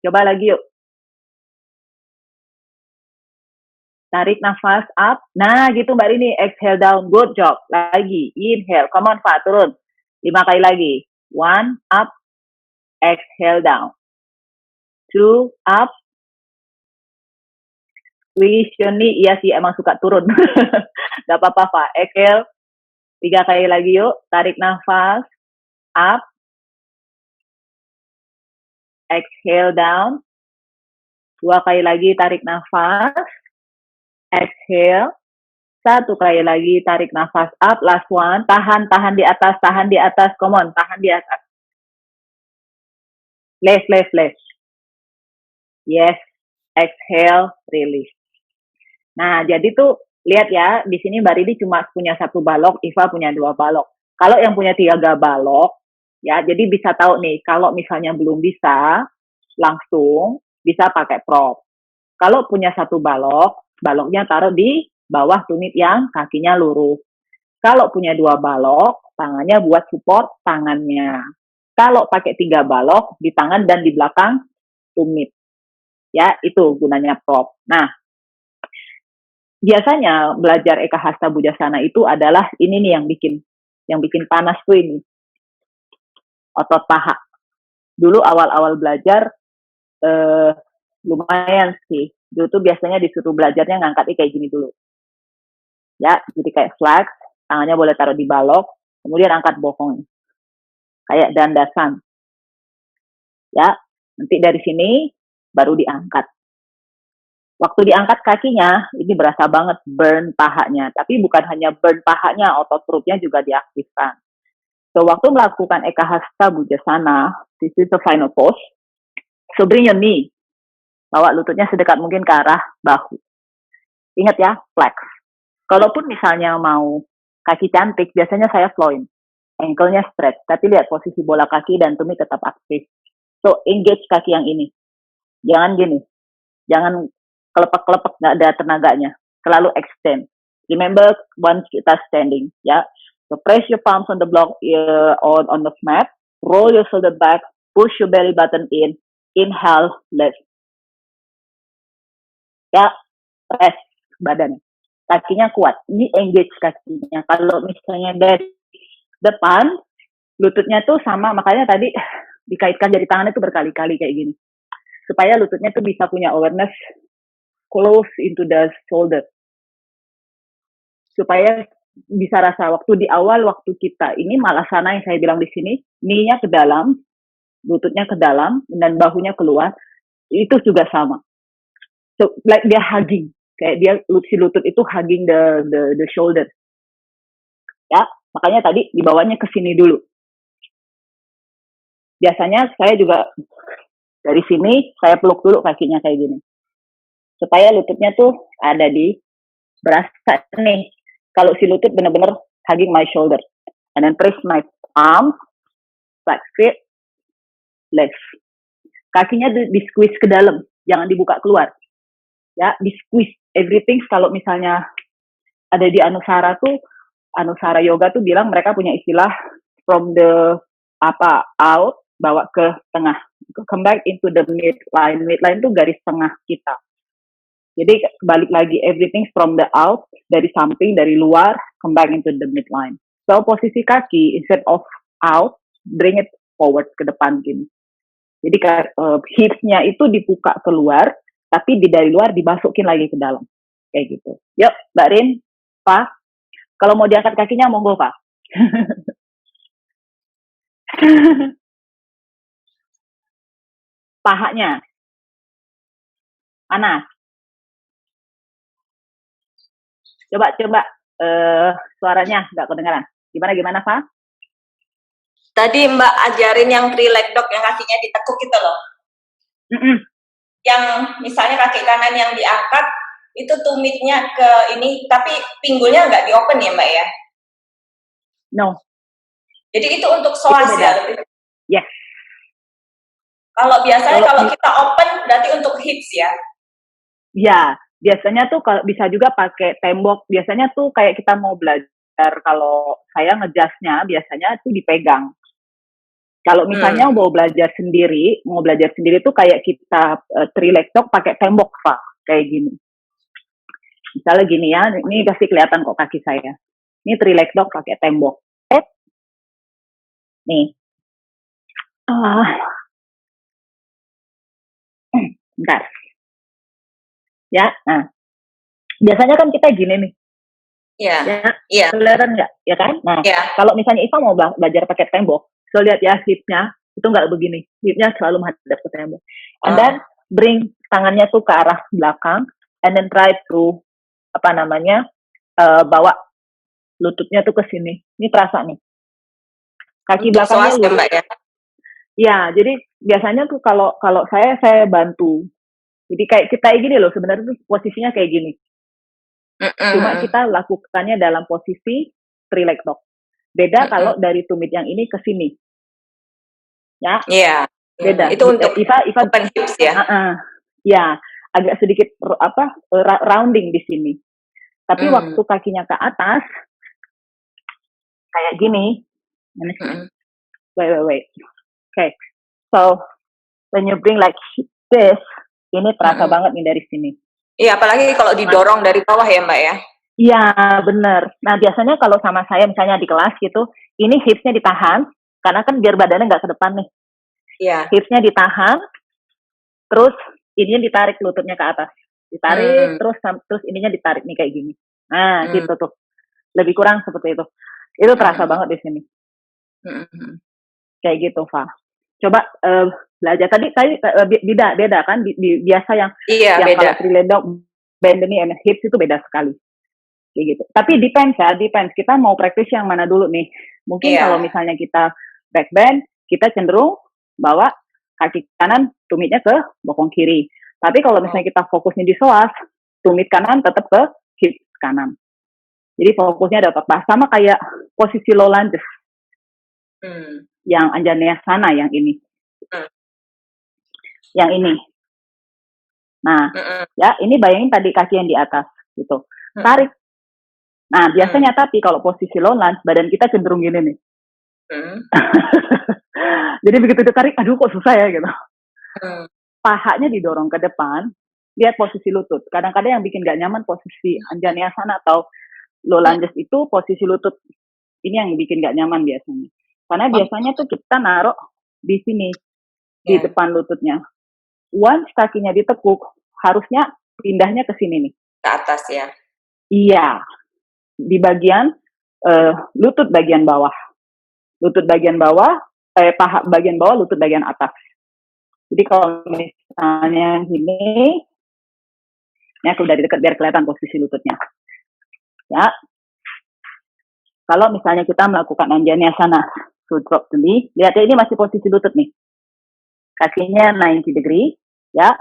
Coba lagi yuk. Tarik nafas, up. Nah gitu Mbak Rini, exhale down, good job. Lagi, inhale, come on Pak, turun. 5 kali lagi. 1, up. Exhale down. 2, up. Squeeze your knee, iya sih emang suka turun. Gak apa-apa Pak, exhale. 3 kali lagi yuk, tarik nafas, up, exhale down, 2 kali lagi tarik nafas, exhale, 1 kali lagi tarik nafas, up, last one, tahan di atas, come on, tahan di atas. Left, yes, exhale, release. Nah, jadi tuh lihat ya, di sini Mbak Ridi cuma punya 1 balok, Iva punya 2 balok. Kalau yang punya 3 balok, ya, jadi bisa tahu nih, kalau misalnya belum bisa, langsung bisa pakai prop. Kalau punya 1 balok, baloknya taruh di bawah tumit yang kakinya lurus. Kalau punya 2 balok, tangannya buat support tangannya. Kalau pakai 3 balok, di tangan dan di belakang tumit. Ya, itu gunanya prop. Nah, biasanya belajar Eka Hasta Bujasana itu adalah ini nih yang bikin panas tuh ini. Otot paha. Dulu awal-awal belajar lumayan sih. Dulu tuh biasanya disuruh belajarnya ngangkatnya kayak gini dulu. Ya, jadi kayak flex, tangannya boleh taruh di balok, kemudian angkat bokong. Kayak dandasan. Ya, nanti dari sini baru diangkat. Waktu diangkat kakinya, ini berasa banget burn pahanya. Tapi bukan hanya burn pahanya, otot perutnya juga diaktifkan. So, waktu melakukan Eka Hasta Bujasana, this is the final pose. So, bring your knee. Bawa lututnya sedekat mungkin ke arah bahu. Ingat ya, flex. Kalaupun misalnya mau kaki cantik, biasanya saya flowing. Ankle-nya stretch. Tapi lihat posisi bola kaki dan tumit tetap aktif. So, engage kaki yang ini. Jangan gini. Jangan kelepek-kelepek, nggak ada tenaganya. Selalu extend. Remember, once kita standing, ya. So, press your palms on the block, on the mat. Roll your shoulder back. Push your belly button in. Inhale, lift. Ya, press badan. Kakinya kuat. Ini engage kakinya. Kalau misalnya dari depan, lututnya tuh sama. Makanya tadi dikaitkan jari tangan itu berkali-kali kayak gini. Supaya lututnya tuh bisa punya awareness close into the shoulder. Supaya bisa rasa waktu di awal waktu kita ini malasana yang saya bilang di sini, knee-nya ke dalam, lututnya ke dalam dan bahunya keluar, itu juga sama. So like dia hugging, kayak dia si lutut itu hugging the shoulder. Ya, makanya tadi dibawanya ke sini dulu. Biasanya saya juga dari sini saya peluk dulu kakinya kayak gini. Supaya lututnya tuh ada di berasa nih. Kalau si lutut benar-benar hugging my shoulder. And then press my arms, flex fit, lift. Kakinya di squeeze ke dalam, jangan dibuka keluar. Ya, di squeeze everything. Kalau misalnya ada di Anusara tuh, Anusara Yoga tuh bilang mereka punya istilah from the out, bawa ke tengah. Come back into the midline. Midline tuh garis tengah kita. Jadi balik lagi, everything from the out, dari samping, dari luar, come back into the midline. So posisi kaki instead of out, bring it forward ke depan gini. Jadi hipsnya itu dibuka keluar, tapi dari luar dimasukin lagi ke dalam. Kayak gitu. Yuk, Mbak Rin, Pak. Kalau mau diangkat kakinya, monggo, Pak. Pahanya. Panas. Coba suaranya nggak kedengaran. Gimana Pak? Tadi Mbak ajarin yang three leg dog yang kakinya ditekuk gitu loh. Yang misalnya kaki kanan yang diangkat, itu tumitnya ke ini, tapi pinggulnya nggak di open ya Mbak ya? No. Jadi itu untuk psoas ya? Yes. Kalau biasanya kalau kita open berarti untuk hips ya? Ya, biasanya tuh kalau bisa juga pakai tembok. Biasanya tuh kayak kita mau belajar, kalau saya ngejasnya biasanya tuh dipegang. Kalau misalnya mau belajar sendiri tuh kayak kita three leg dog pakai tembok, Pak, kayak gini. Misalnya gini ya, ini pasti kelihatan kok kaki saya. Ini three leg dog pakai tembok. Nih. Bentar. Ya, nah. Biasanya kan kita gini nih. Iya. Ya, kelihatan nggak? Ya kan? Nah, kalau misalnya Iva mau belajar pakai tembok, so lihat ya hipnya itu nggak begini, hipnya selalu menghadap ke tembok. And then bring tangannya tuh ke arah belakang, and then try to bawa lututnya tuh ke sini. Ini terasa nih. Kaki belakangnya lurus. Ya, jadi biasanya tuh kalau saya bantu. Jadi kayak kita gini loh, sebenarnya tuh posisinya kayak gini. Cuma kita lakukannya dalam posisi three leg dog. Beda kalau dari tumit yang ini ke sini. Ya. Iya. Beda. Itu untuk Iva open hips ya. Ya, agak sedikit rounding di sini. Tapi waktu kakinya ke atas kayak gini. Wait. Okay. So when you bring like this, ini terasa banget nih dari sini. Iya, apalagi kalau didorong dari bawah ya Mbak ya. Iya, bener. Nah, biasanya kalau sama saya misalnya di kelas gitu, ini hipsnya ditahan, karena kan biar badannya nggak ke depan nih. Iya. Hipsnya ditahan, terus ininya ditarik lututnya ke atas. Ditarik, terus ininya ditarik nih kayak gini. Nah, gitu tuh. Lebih kurang seperti itu. Itu terasa banget di sini. Kayak gitu, Fa. Coba belajar. Tadi beda kan? Biasa yang beda. Kalau three leg dog, bend knee and hips itu beda sekali. Kayak gitu. Tapi depends. Kita mau praktis yang mana dulu nih. Mungkin kalau misalnya kita back bend, kita cenderung bawa kaki kanan, tumitnya ke bokong kiri. Tapi kalau misalnya kita fokusnya di psoas, tumit kanan tetap ke hip kanan. Jadi fokusnya dapat sama kayak posisi low lunges. Yang Anjaneyasana yang ini. Yang ini. Nah, ya ini bayangin tadi kaki yang di atas gitu. Tarik. Nah, biasanya tapi kalau posisi low lunge, badan kita cenderung gini nih. Jadi begitu ditarik, aduh kok susah ya gitu. Pahanya didorong ke depan, lihat posisi lutut. Kadang-kadang yang bikin gak nyaman posisi Anjaneyasana atau low lunges itu posisi lutut. Ini yang bikin gak nyaman biasanya. Karena biasanya tuh kita naruh di sini, di depan lututnya. Once kakinya ditekuk, harusnya pindahnya ke sini nih. Ke atas ya? Iya. Di bagian lutut bagian bawah. Lutut bagian bawah, paha bagian bawah, lutut bagian atas. Jadi kalau misalnya gini, ya aku dari dekat biar kelihatan posisi lututnya. Ya. Kalau misalnya kita melakukan Anjaneyasana, so drop to knee, lihat ya ini masih posisi lutut nih. Kakinya 90 degree, ya.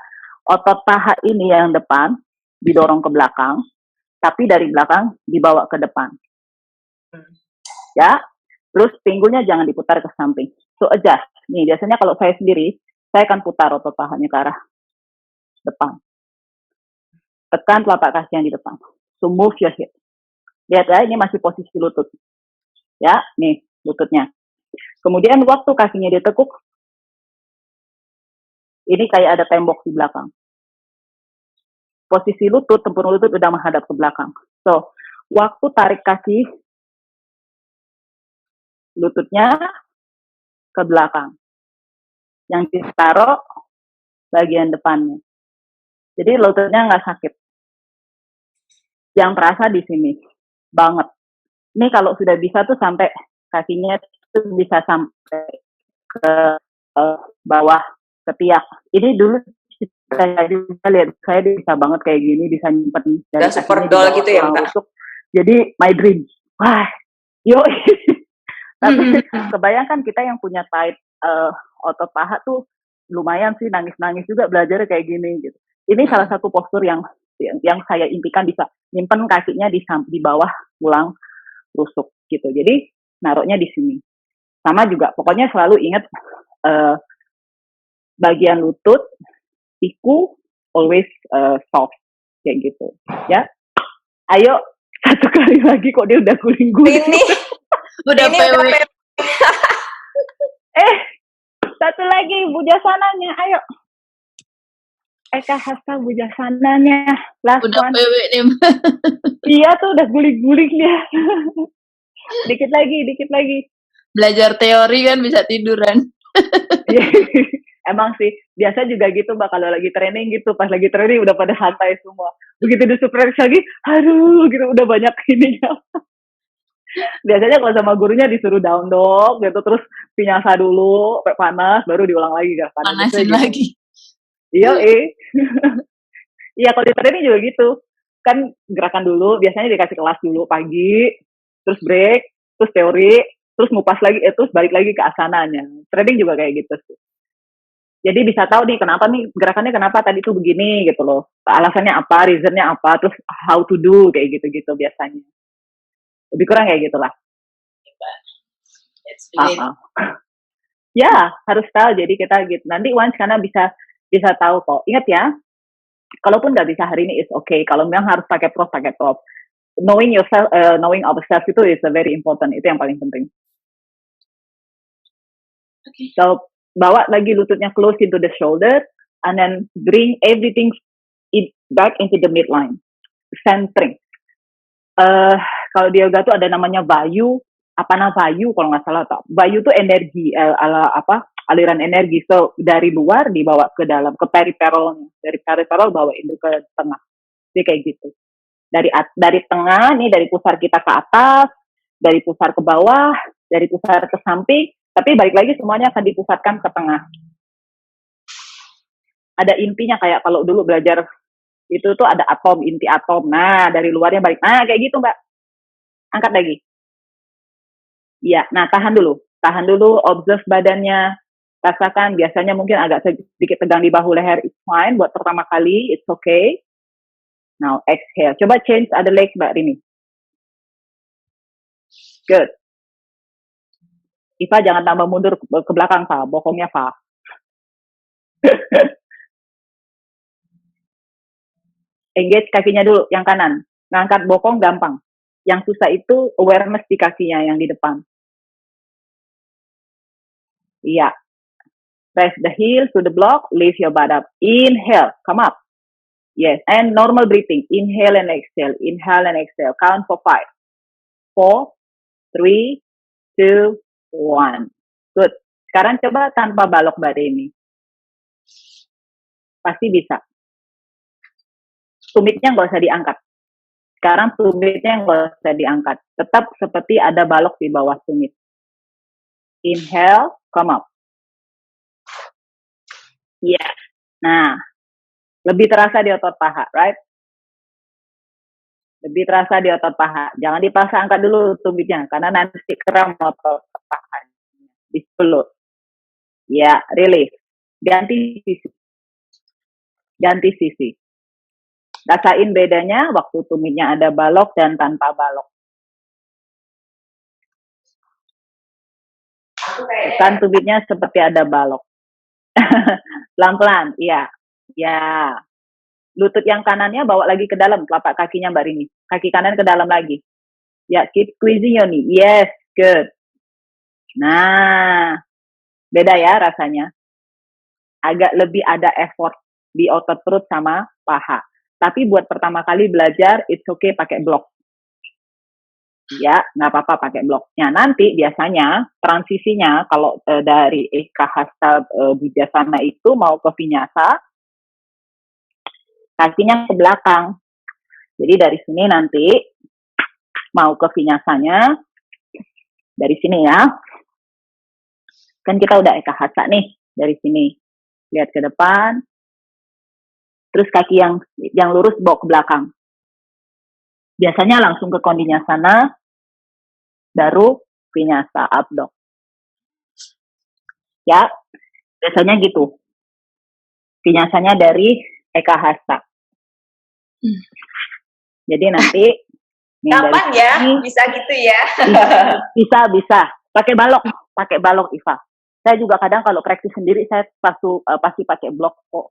Otot paha ini yang depan didorong ke belakang, tapi dari belakang dibawa ke depan. Ya. Terus pinggulnya jangan diputar ke samping. So adjust. Nih, biasanya kalau saya sendiri, saya akan putar otot pahanya ke arah depan. Tekan telapak kaki yang di depan. So move your hip. Lihat ya, ini masih posisi lutut. Ya, nih lututnya. Kemudian waktu kakinya ditekuk, ini kayak ada tembok di belakang. posisi lutut, tempurung lutut udah menghadap ke belakang. So, waktu tarik kaki, lututnya ke belakang. Yang ditaruh bagian depannya. Jadi lututnya nggak sakit. Yang terasa di sini banget. Ini kalau sudah bisa tuh sampai kakinya tuh bisa sampai ke bawah ketiak. Ini dulu saya juga lihat, saya bisa banget kayak gini, bisa nyimpen dari Udah super kakinya di doll bawah gitu ya, tulang Mbak? rusuk. Jadi my dream. Wah, yo. Tapi kebayangkan kita yang punya tight otot paha tuh lumayan sih, nangis-nangis juga belajar kayak gini gitu. Ini salah satu postur yang saya impikan, bisa nyimpen kakinya di bawah tulang rusuk gitu. Jadi naruhnya di sini. Sama juga, pokoknya selalu ingat bagian lutut, siku always soft kayak gitu. Ya, ayo satu kali lagi, kok dia udah guling-guling. Ini Udah ini PW. udah Satu lagi bujasananya, ayo. Eka Hasta bujasananya, last Udah one. PW nih. Iya tuh udah guling-guling dia. Dikit lagi. Belajar teori kan bisa tiduran. Emang sih, biasa juga gitu Mbak, kalau lagi training gitu, pas lagi training udah pada santai semua. Begitu di super lagi, aduh gitu, udah banyak ininya. Biasanya kalau sama gurunya disuruh down dog gitu, terus pinyasa dulu, sampai panas, baru diulang lagi kan. Panasin gitu. lagi. Iya, iya kalau di training juga gitu. Kan gerakan dulu, biasanya dikasih kelas dulu pagi, terus break, terus teori, terus ngupas lagi, terus balik lagi ke asananya. Training juga kayak gitu sih. Jadi bisa tahu nih kenapa nih gerakannya, kenapa tadi tuh begini gitu loh. Alasannya apa, reasonnya apa, terus how to do kayak gitu-gitu biasanya. Lebih kurang kayak gitulah. Ya, harus tahu. Jadi kita gitu. Nanti once karena bisa tahu kok. Ingat ya, kalaupun nggak bisa hari ini is okay. Kalau memang harus pakai prof. Knowing yourself, knowing ourselves itu is very important. Itu yang paling penting. Okay. So, bawa lagi lututnya close into the shoulder, and then bring everything back into the midline. Centering. Kalau di yoga tuh ada namanya vayu, vayu kalau nggak salah. Vayu tuh energi, aliran energi. So, dari luar dibawa ke dalam, ke periferalnya. Dari periferal bawa itu ke tengah. Jadi kayak gitu. Dari tengah, nih dari pusar kita ke atas, dari pusar ke bawah, dari pusar ke samping, tapi balik lagi semuanya akan dipusatkan ke tengah. Ada intinya, kayak kalau dulu belajar itu tuh ada atom, inti atom. Nah, dari luarnya balik. Nah, kayak gitu Mbak. Angkat lagi. Iya, nah tahan dulu, observe badannya, rasakan, biasanya mungkin agak sedikit tegang di bahu leher, it's fine, buat pertama kali, it's okay. Now, exhale. Coba change other leg Mbak Rini. Good. Iva jangan tambah mundur ke belakang, Pak. Bokongnya, Pak. Engage kakinya dulu, yang kanan. Ngangkat bokong gampang. Yang susah itu awareness di kakinya yang di depan. Iya. Press the heel to the block, lift your butt up. Inhale, come up. Yes, and normal breathing. Inhale and exhale. Count for 5. 4, 3, 2, 1. Good. Sekarang coba tanpa balok Mbak Rini. Pasti bisa. Tumitnya nggak usah diangkat. Sekarang tumitnya nggak usah diangkat. Tetap seperti ada balok di bawah tumit. Inhale, come up. Yeah. Nah, lebih terasa di otot paha, right? Lebih terasa di otot paha. Jangan dipaksa angkat dulu tumitnya, karena nanti kram otot paha. Di pelut. Ya, release. Ganti sisi. Rasain bedanya waktu tumitnya ada balok dan tanpa balok. Kan tumitnya seperti ada balok. Pelan-pelan, iya. Ya. Lutut yang kanannya bawa lagi ke dalam, telapak kakinya Mbak Rini. Kaki kanan ke dalam lagi. Ya, keep squeezing your knee. Yes, good. Nah, beda ya rasanya. Agak lebih ada effort di otot perut sama paha. Tapi buat pertama kali belajar, it's okay pakai blok. Ya, nggak apa-apa pakai bloknya. Nanti biasanya transisinya kalau dari Eka Hasta Bujasana itu mau ke Vinyasa, kakinya ke belakang. Jadi dari sini nanti mau ke Vinyasanya, dari sini ya. Kan kita udah Eka Hasta nih, dari sini. Lihat ke depan. Terus kaki yang lurus bawa ke belakang. Biasanya langsung ke Kondinyasana, baru Vinyasa up dog. Ya, biasanya gitu. Vinyasanya dari Eka Hasta. Jadi nanti Kapan ya bisa gitu ya? bisa pakai balok Iva. Saya juga kadang kalau praktis sendiri saya pasti pakai blok kok.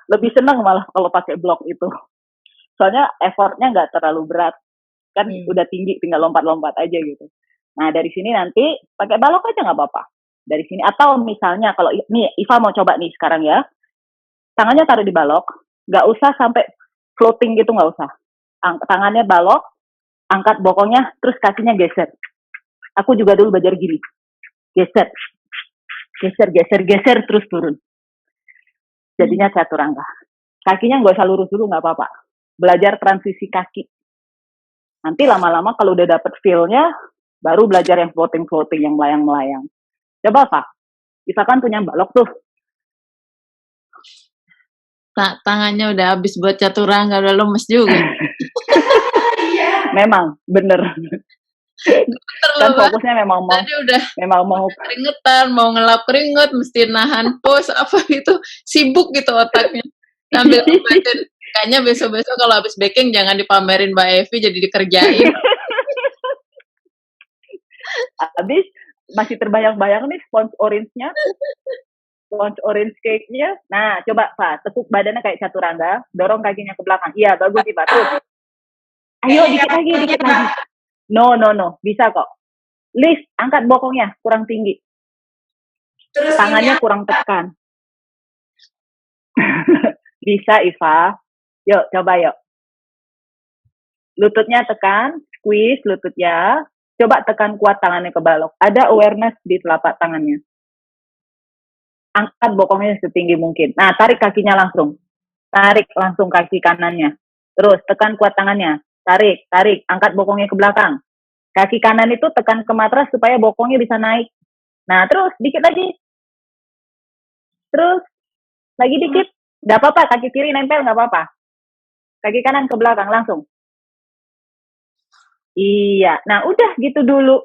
Lebih senang malah kalau pakai blok itu. Soalnya effortnya nggak terlalu berat. Kan udah tinggi, tinggal lompat-lompat aja gitu. Nah dari sini nanti pakai balok aja nggak apa-apa. Dari sini, atau misalnya kalau nih Iva mau coba nih sekarang ya, tangannya taruh di balok, nggak usah sampai floating gitu, nggak usah. Tangannya balok, angkat bokongnya, terus kakinya geser. Aku juga dulu belajar gini, geser, terus turun. Jadinya chaturanga. Kakinya nggak usah lurus dulu, nggak apa-apa. Belajar transisi kaki. Nanti lama-lama kalau udah dapet feel-nya, baru belajar yang floating, yang melayang-melayang. Coba Pak, kita kan punya balok tuh. Tangannya udah habis buat chaturanga, udah lemes juga. Memang, bener. Kan fokusnya memang mau keringetan, mau ngelap keringet, mesti nahan pose apa itu, sibuk gitu otaknya. Sambil ngebatin, kayaknya besok-besok kalau habis baking jangan dipamerin Mbak Evi, jadi dikerjain. Habis masih terbayang-bayang nih sponge orange-nya. Sponge orange cake-nya. Nah, coba Pak, tepuk badannya kayak chaturanga, dorong kakinya ke belakang. Iya, bagus sih Pak. Terus. Ayo dikit lagi. No. Bisa kok. Lift, angkat bokongnya, kurang tinggi. Terus tangannya kurang tekan. Bisa, Iva. Yuk, coba yuk. Lututnya tekan, squeeze lututnya. Coba tekan kuat tangannya ke balok. Ada awareness di telapak tangannya. Angkat bokongnya setinggi mungkin. Nah, tarik kakinya langsung. Tarik langsung kaki kanannya. Terus, tekan kuat tangannya. Tarik. Angkat bokongnya ke belakang. Kaki kanan itu tekan ke matras supaya bokongnya bisa naik. Nah, terus, dikit lagi. Terus, lagi dikit. Gak apa-apa, kaki kiri nempel gak apa-apa. Kaki kanan ke belakang, langsung. Iya, nah udah gitu dulu.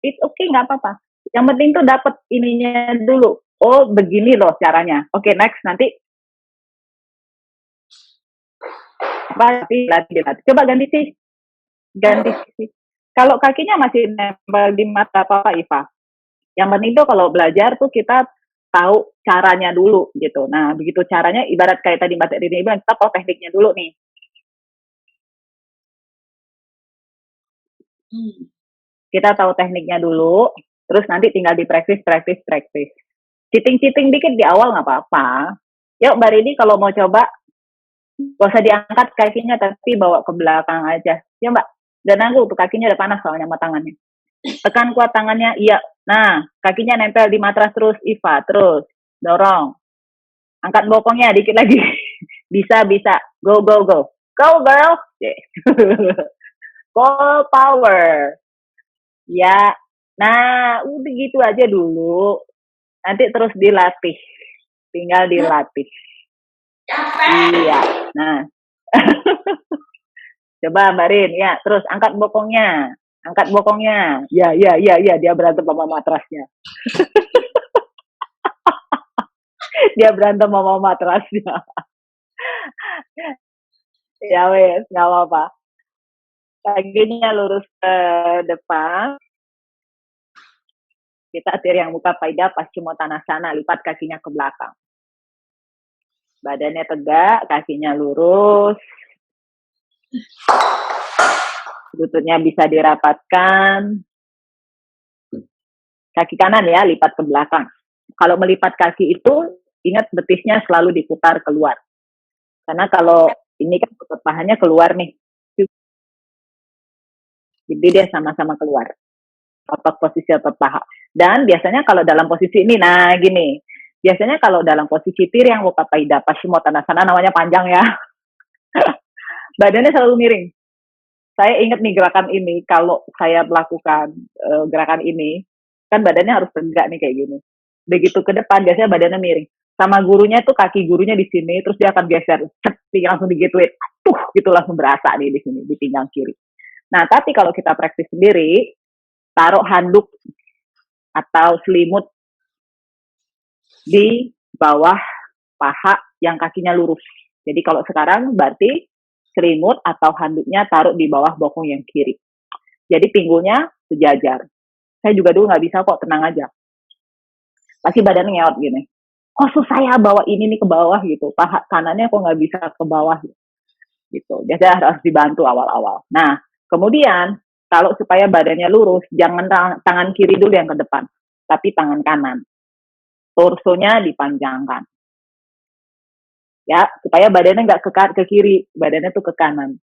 It's okay, gak apa-apa. Yang penting tuh dapet ininya dulu. Oh, begini loh caranya. Oke, next, nanti. Latih. Coba ganti sih. Kalau kakinya masih nempel di mata apa Iva. Yang penting tuh kalau belajar tuh kita tahu caranya dulu gitu. Nah, begitu caranya ibarat kayak tadi Mbak Rini bilang, kita tahu tekniknya dulu nih. Kita tahu tekniknya dulu, terus nanti tinggal di praktis. Cheating dikit di awal nggak apa-apa. Yuk Mbak Rini kalau mau coba, gak usah diangkat kakinya tapi bawa ke belakang aja. Ya Mbak, dan nanggu tuh kakinya udah panas soalnya sama tangannya. Tekan kuat tangannya, iya. Nah, kakinya nempel di matras terus, Iva, terus. Dorong. Angkat bokongnya dikit lagi. Bisa. Go. Go, girl. Full power. Ya. Nah, udah gitu aja dulu. Nanti terus dilatih. Tinggal dilatih. Iya. Nah. Coba Mbak Rin, ya. Terus angkat bokongnya. Ya, dia berantem sama matrasnya. Dia berantem sama matrasnya. Ya wes, nggak apa-apa. Kakinya lurus ke depan. Kita yang muka Paida Paschimottanasana, lipat kakinya ke belakang. Badannya tegak, kakinya lurus. Lututnya bisa dirapatkan. Kaki kanan ya, lipat ke belakang. Kalau melipat kaki itu, ingat betisnya selalu diputar keluar. Karena kalau ini kan otot pahanya keluar nih. Jadi dia sama-sama keluar. Otot posisi otot paha. Dan biasanya kalau dalam posisi ini, nah gini. Biasanya kalau dalam posisi Tiryang Wokappaida Paschimottanasana, namanya panjang ya. Badannya selalu miring. Saya ingat nih gerakan ini, kalau saya melakukan gerakan ini, kan badannya harus tegak nih kayak gini. Begitu ke depan, biasanya badannya miring. Sama gurunya tuh kaki gurunya di sini, terus dia akan geser, langsung digituin. Gitu langsung berasa nih di sini, di pinggang kiri. Nah, tapi kalau kita praktis sendiri, taruh handuk atau selimut di bawah paha yang kakinya lurus. Jadi kalau sekarang berarti selimut atau handuknya taruh di bawah bokong yang kiri. Jadi pinggulnya sejajar. Saya juga dulu nggak bisa kok, tenang aja. Pasti badannya ngeot gini. Kok susah ya bawa ini nih ke bawah gitu. Paha kanannya kok nggak bisa ke bawah gitu. Jadi harus dibantu awal-awal. Nah, kemudian kalau supaya badannya lurus, jangan tangan kiri dulu yang ke depan, tapi tangan kanan. Torsonya dipanjangkan. Ya, supaya badannya nggak ke kiri, badannya tuh ke kanan.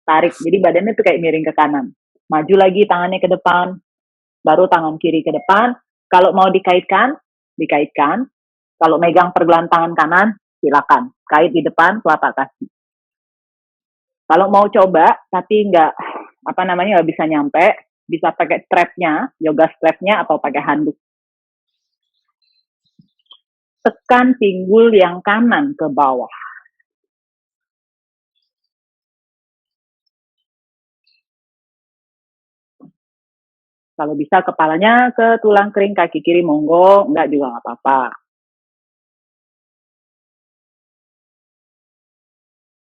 Tarik, jadi badannya tuh kayak miring ke kanan. Maju lagi tangannya ke depan, baru tangan kiri ke depan. Kalau mau dikaitkan, dikaitkan. Kalau megang pergelangan tangan kanan, silakan. Kait di depan telapak kaki. Kalau mau coba, tapi nggak bisa nyampe, bisa pakai strapnya, yoga strapnya, atau pakai handuk. Tekan pinggul yang kanan ke bawah. Kalau bisa kepalanya ke tulang kering kaki kiri, monggo, enggak juga nggak apa-apa.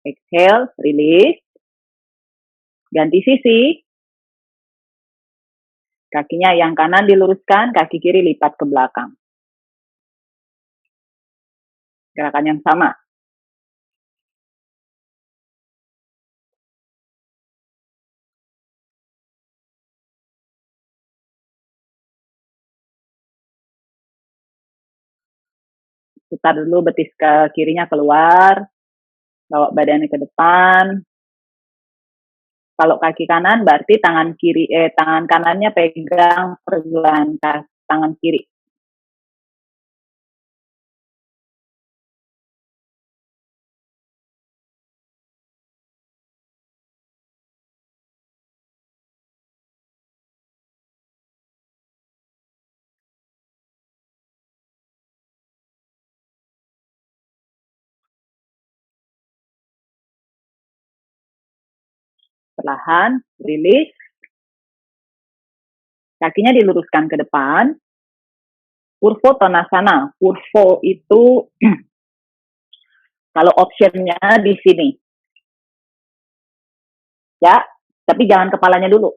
Exhale, release. Ganti sisi. Kakinya yang kanan diluruskan, kaki kiri lipat ke belakang. Gerakan yang sama. Putar dulu betis ke kirinya keluar. Bawa badannya ke depan. Kalau kaki kanan berarti tangan kanannya pegang pergelangan tangan kiri. Perlahan, release. Kakinya diluruskan ke depan. Purvottanasana. Purvo itu kalau optionnya di sini. Ya, tapi jangan kepalanya dulu.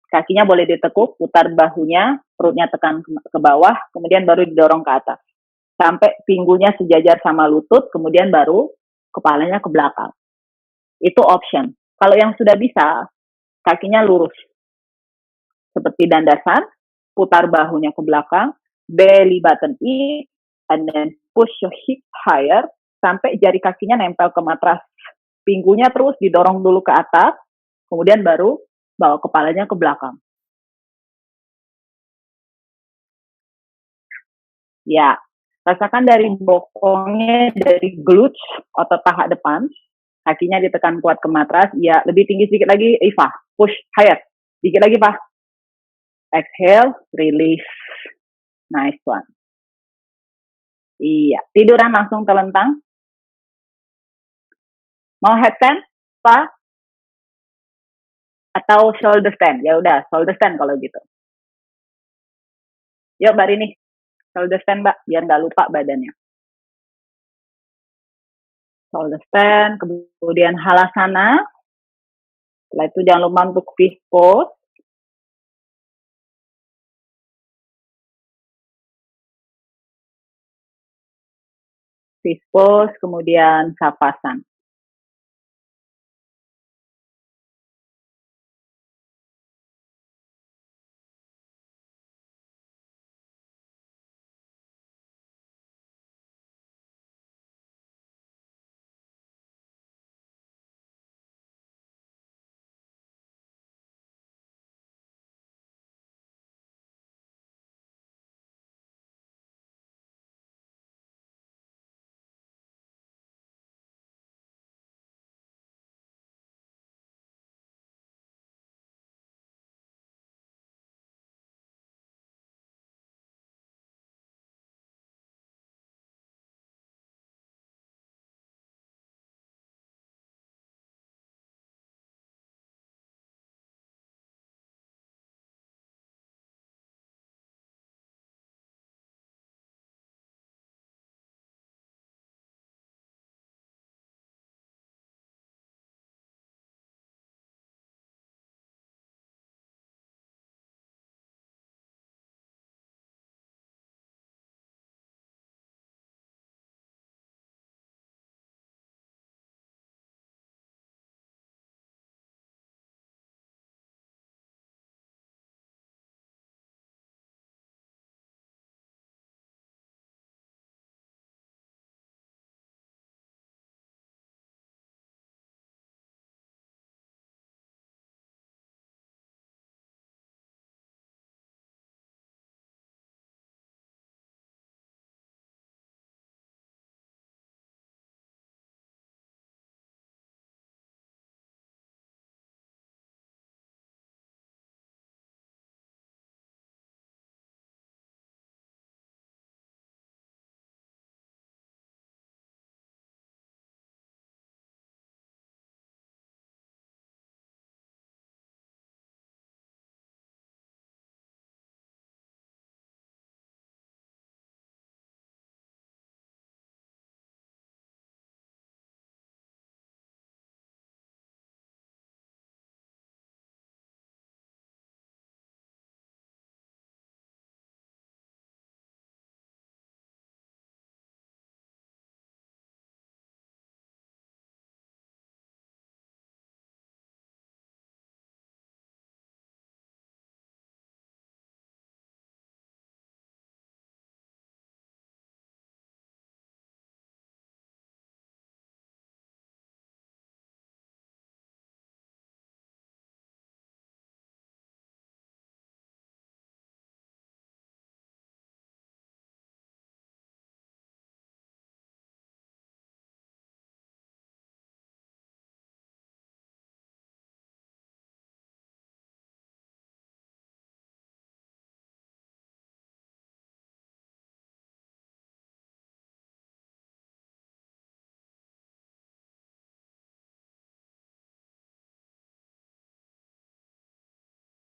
Kakinya boleh ditekuk, putar bahunya, perutnya tekan ke bawah, kemudian baru didorong ke atas. Sampai pinggulnya sejajar sama lutut, kemudian baru kepalanya ke belakang. Itu option. Kalau yang sudah bisa, kakinya lurus. Seperti dandasan, putar bahunya ke belakang, belly button in, and then push your hip higher, sampai jari kakinya nempel ke matras. Pinggulnya terus didorong dulu ke atas, kemudian baru bawa kepalanya ke belakang. Ya, rasakan dari bokongnya, dari glutes, otot paha depan, kakinya ditekan kuat ke matras. Ya, lebih tinggi sedikit lagi, Iva, push higher. Sedikit lagi, Pak. Exhale, release. Nice one. Iya, tiduran langsung telentang. Mau headstand, Pak? Atau shoulder stand? Ya udah, shoulder stand kalau gitu. Yuk, Mbak Rini. Shoulder stand, Mbak, biar nggak lupa badannya. Shoulder stand, kemudian halasana. Setelah itu jangan lupa untuk fish pose. Fish pose, kemudian savasana.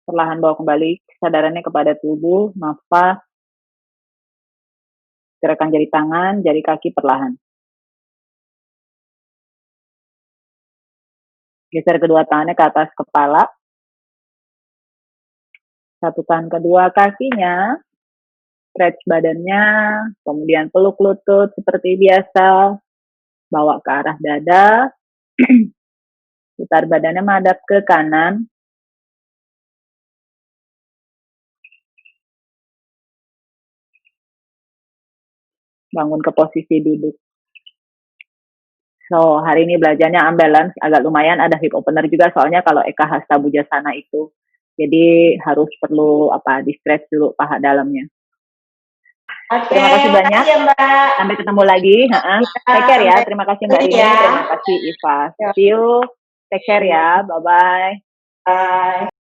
Perlahan bawa kembali kesadarannya kepada tubuh, nafas, gerakan jari tangan, jari kaki perlahan. Geser kedua tangannya ke atas kepala. Satukan kedua kakinya, stretch badannya, kemudian peluk lutut seperti biasa, bawa ke arah dada, putar badannya madap ke kanan, bangun ke posisi duduk. So, hari ini belajarnya unbalance, agak lumayan ada hip opener juga, soalnya kalau Eka Hasta Bujasana itu, jadi harus perlu di stretch dulu paha dalamnya. Oke, Terima kasih banyak. makasih ya, Mbak. Sampai ketemu lagi. Take care ya. Terima kasih Mbak Rini. Ya. Terima kasih Iva. See you. Take care ya. Bye-bye. Bye.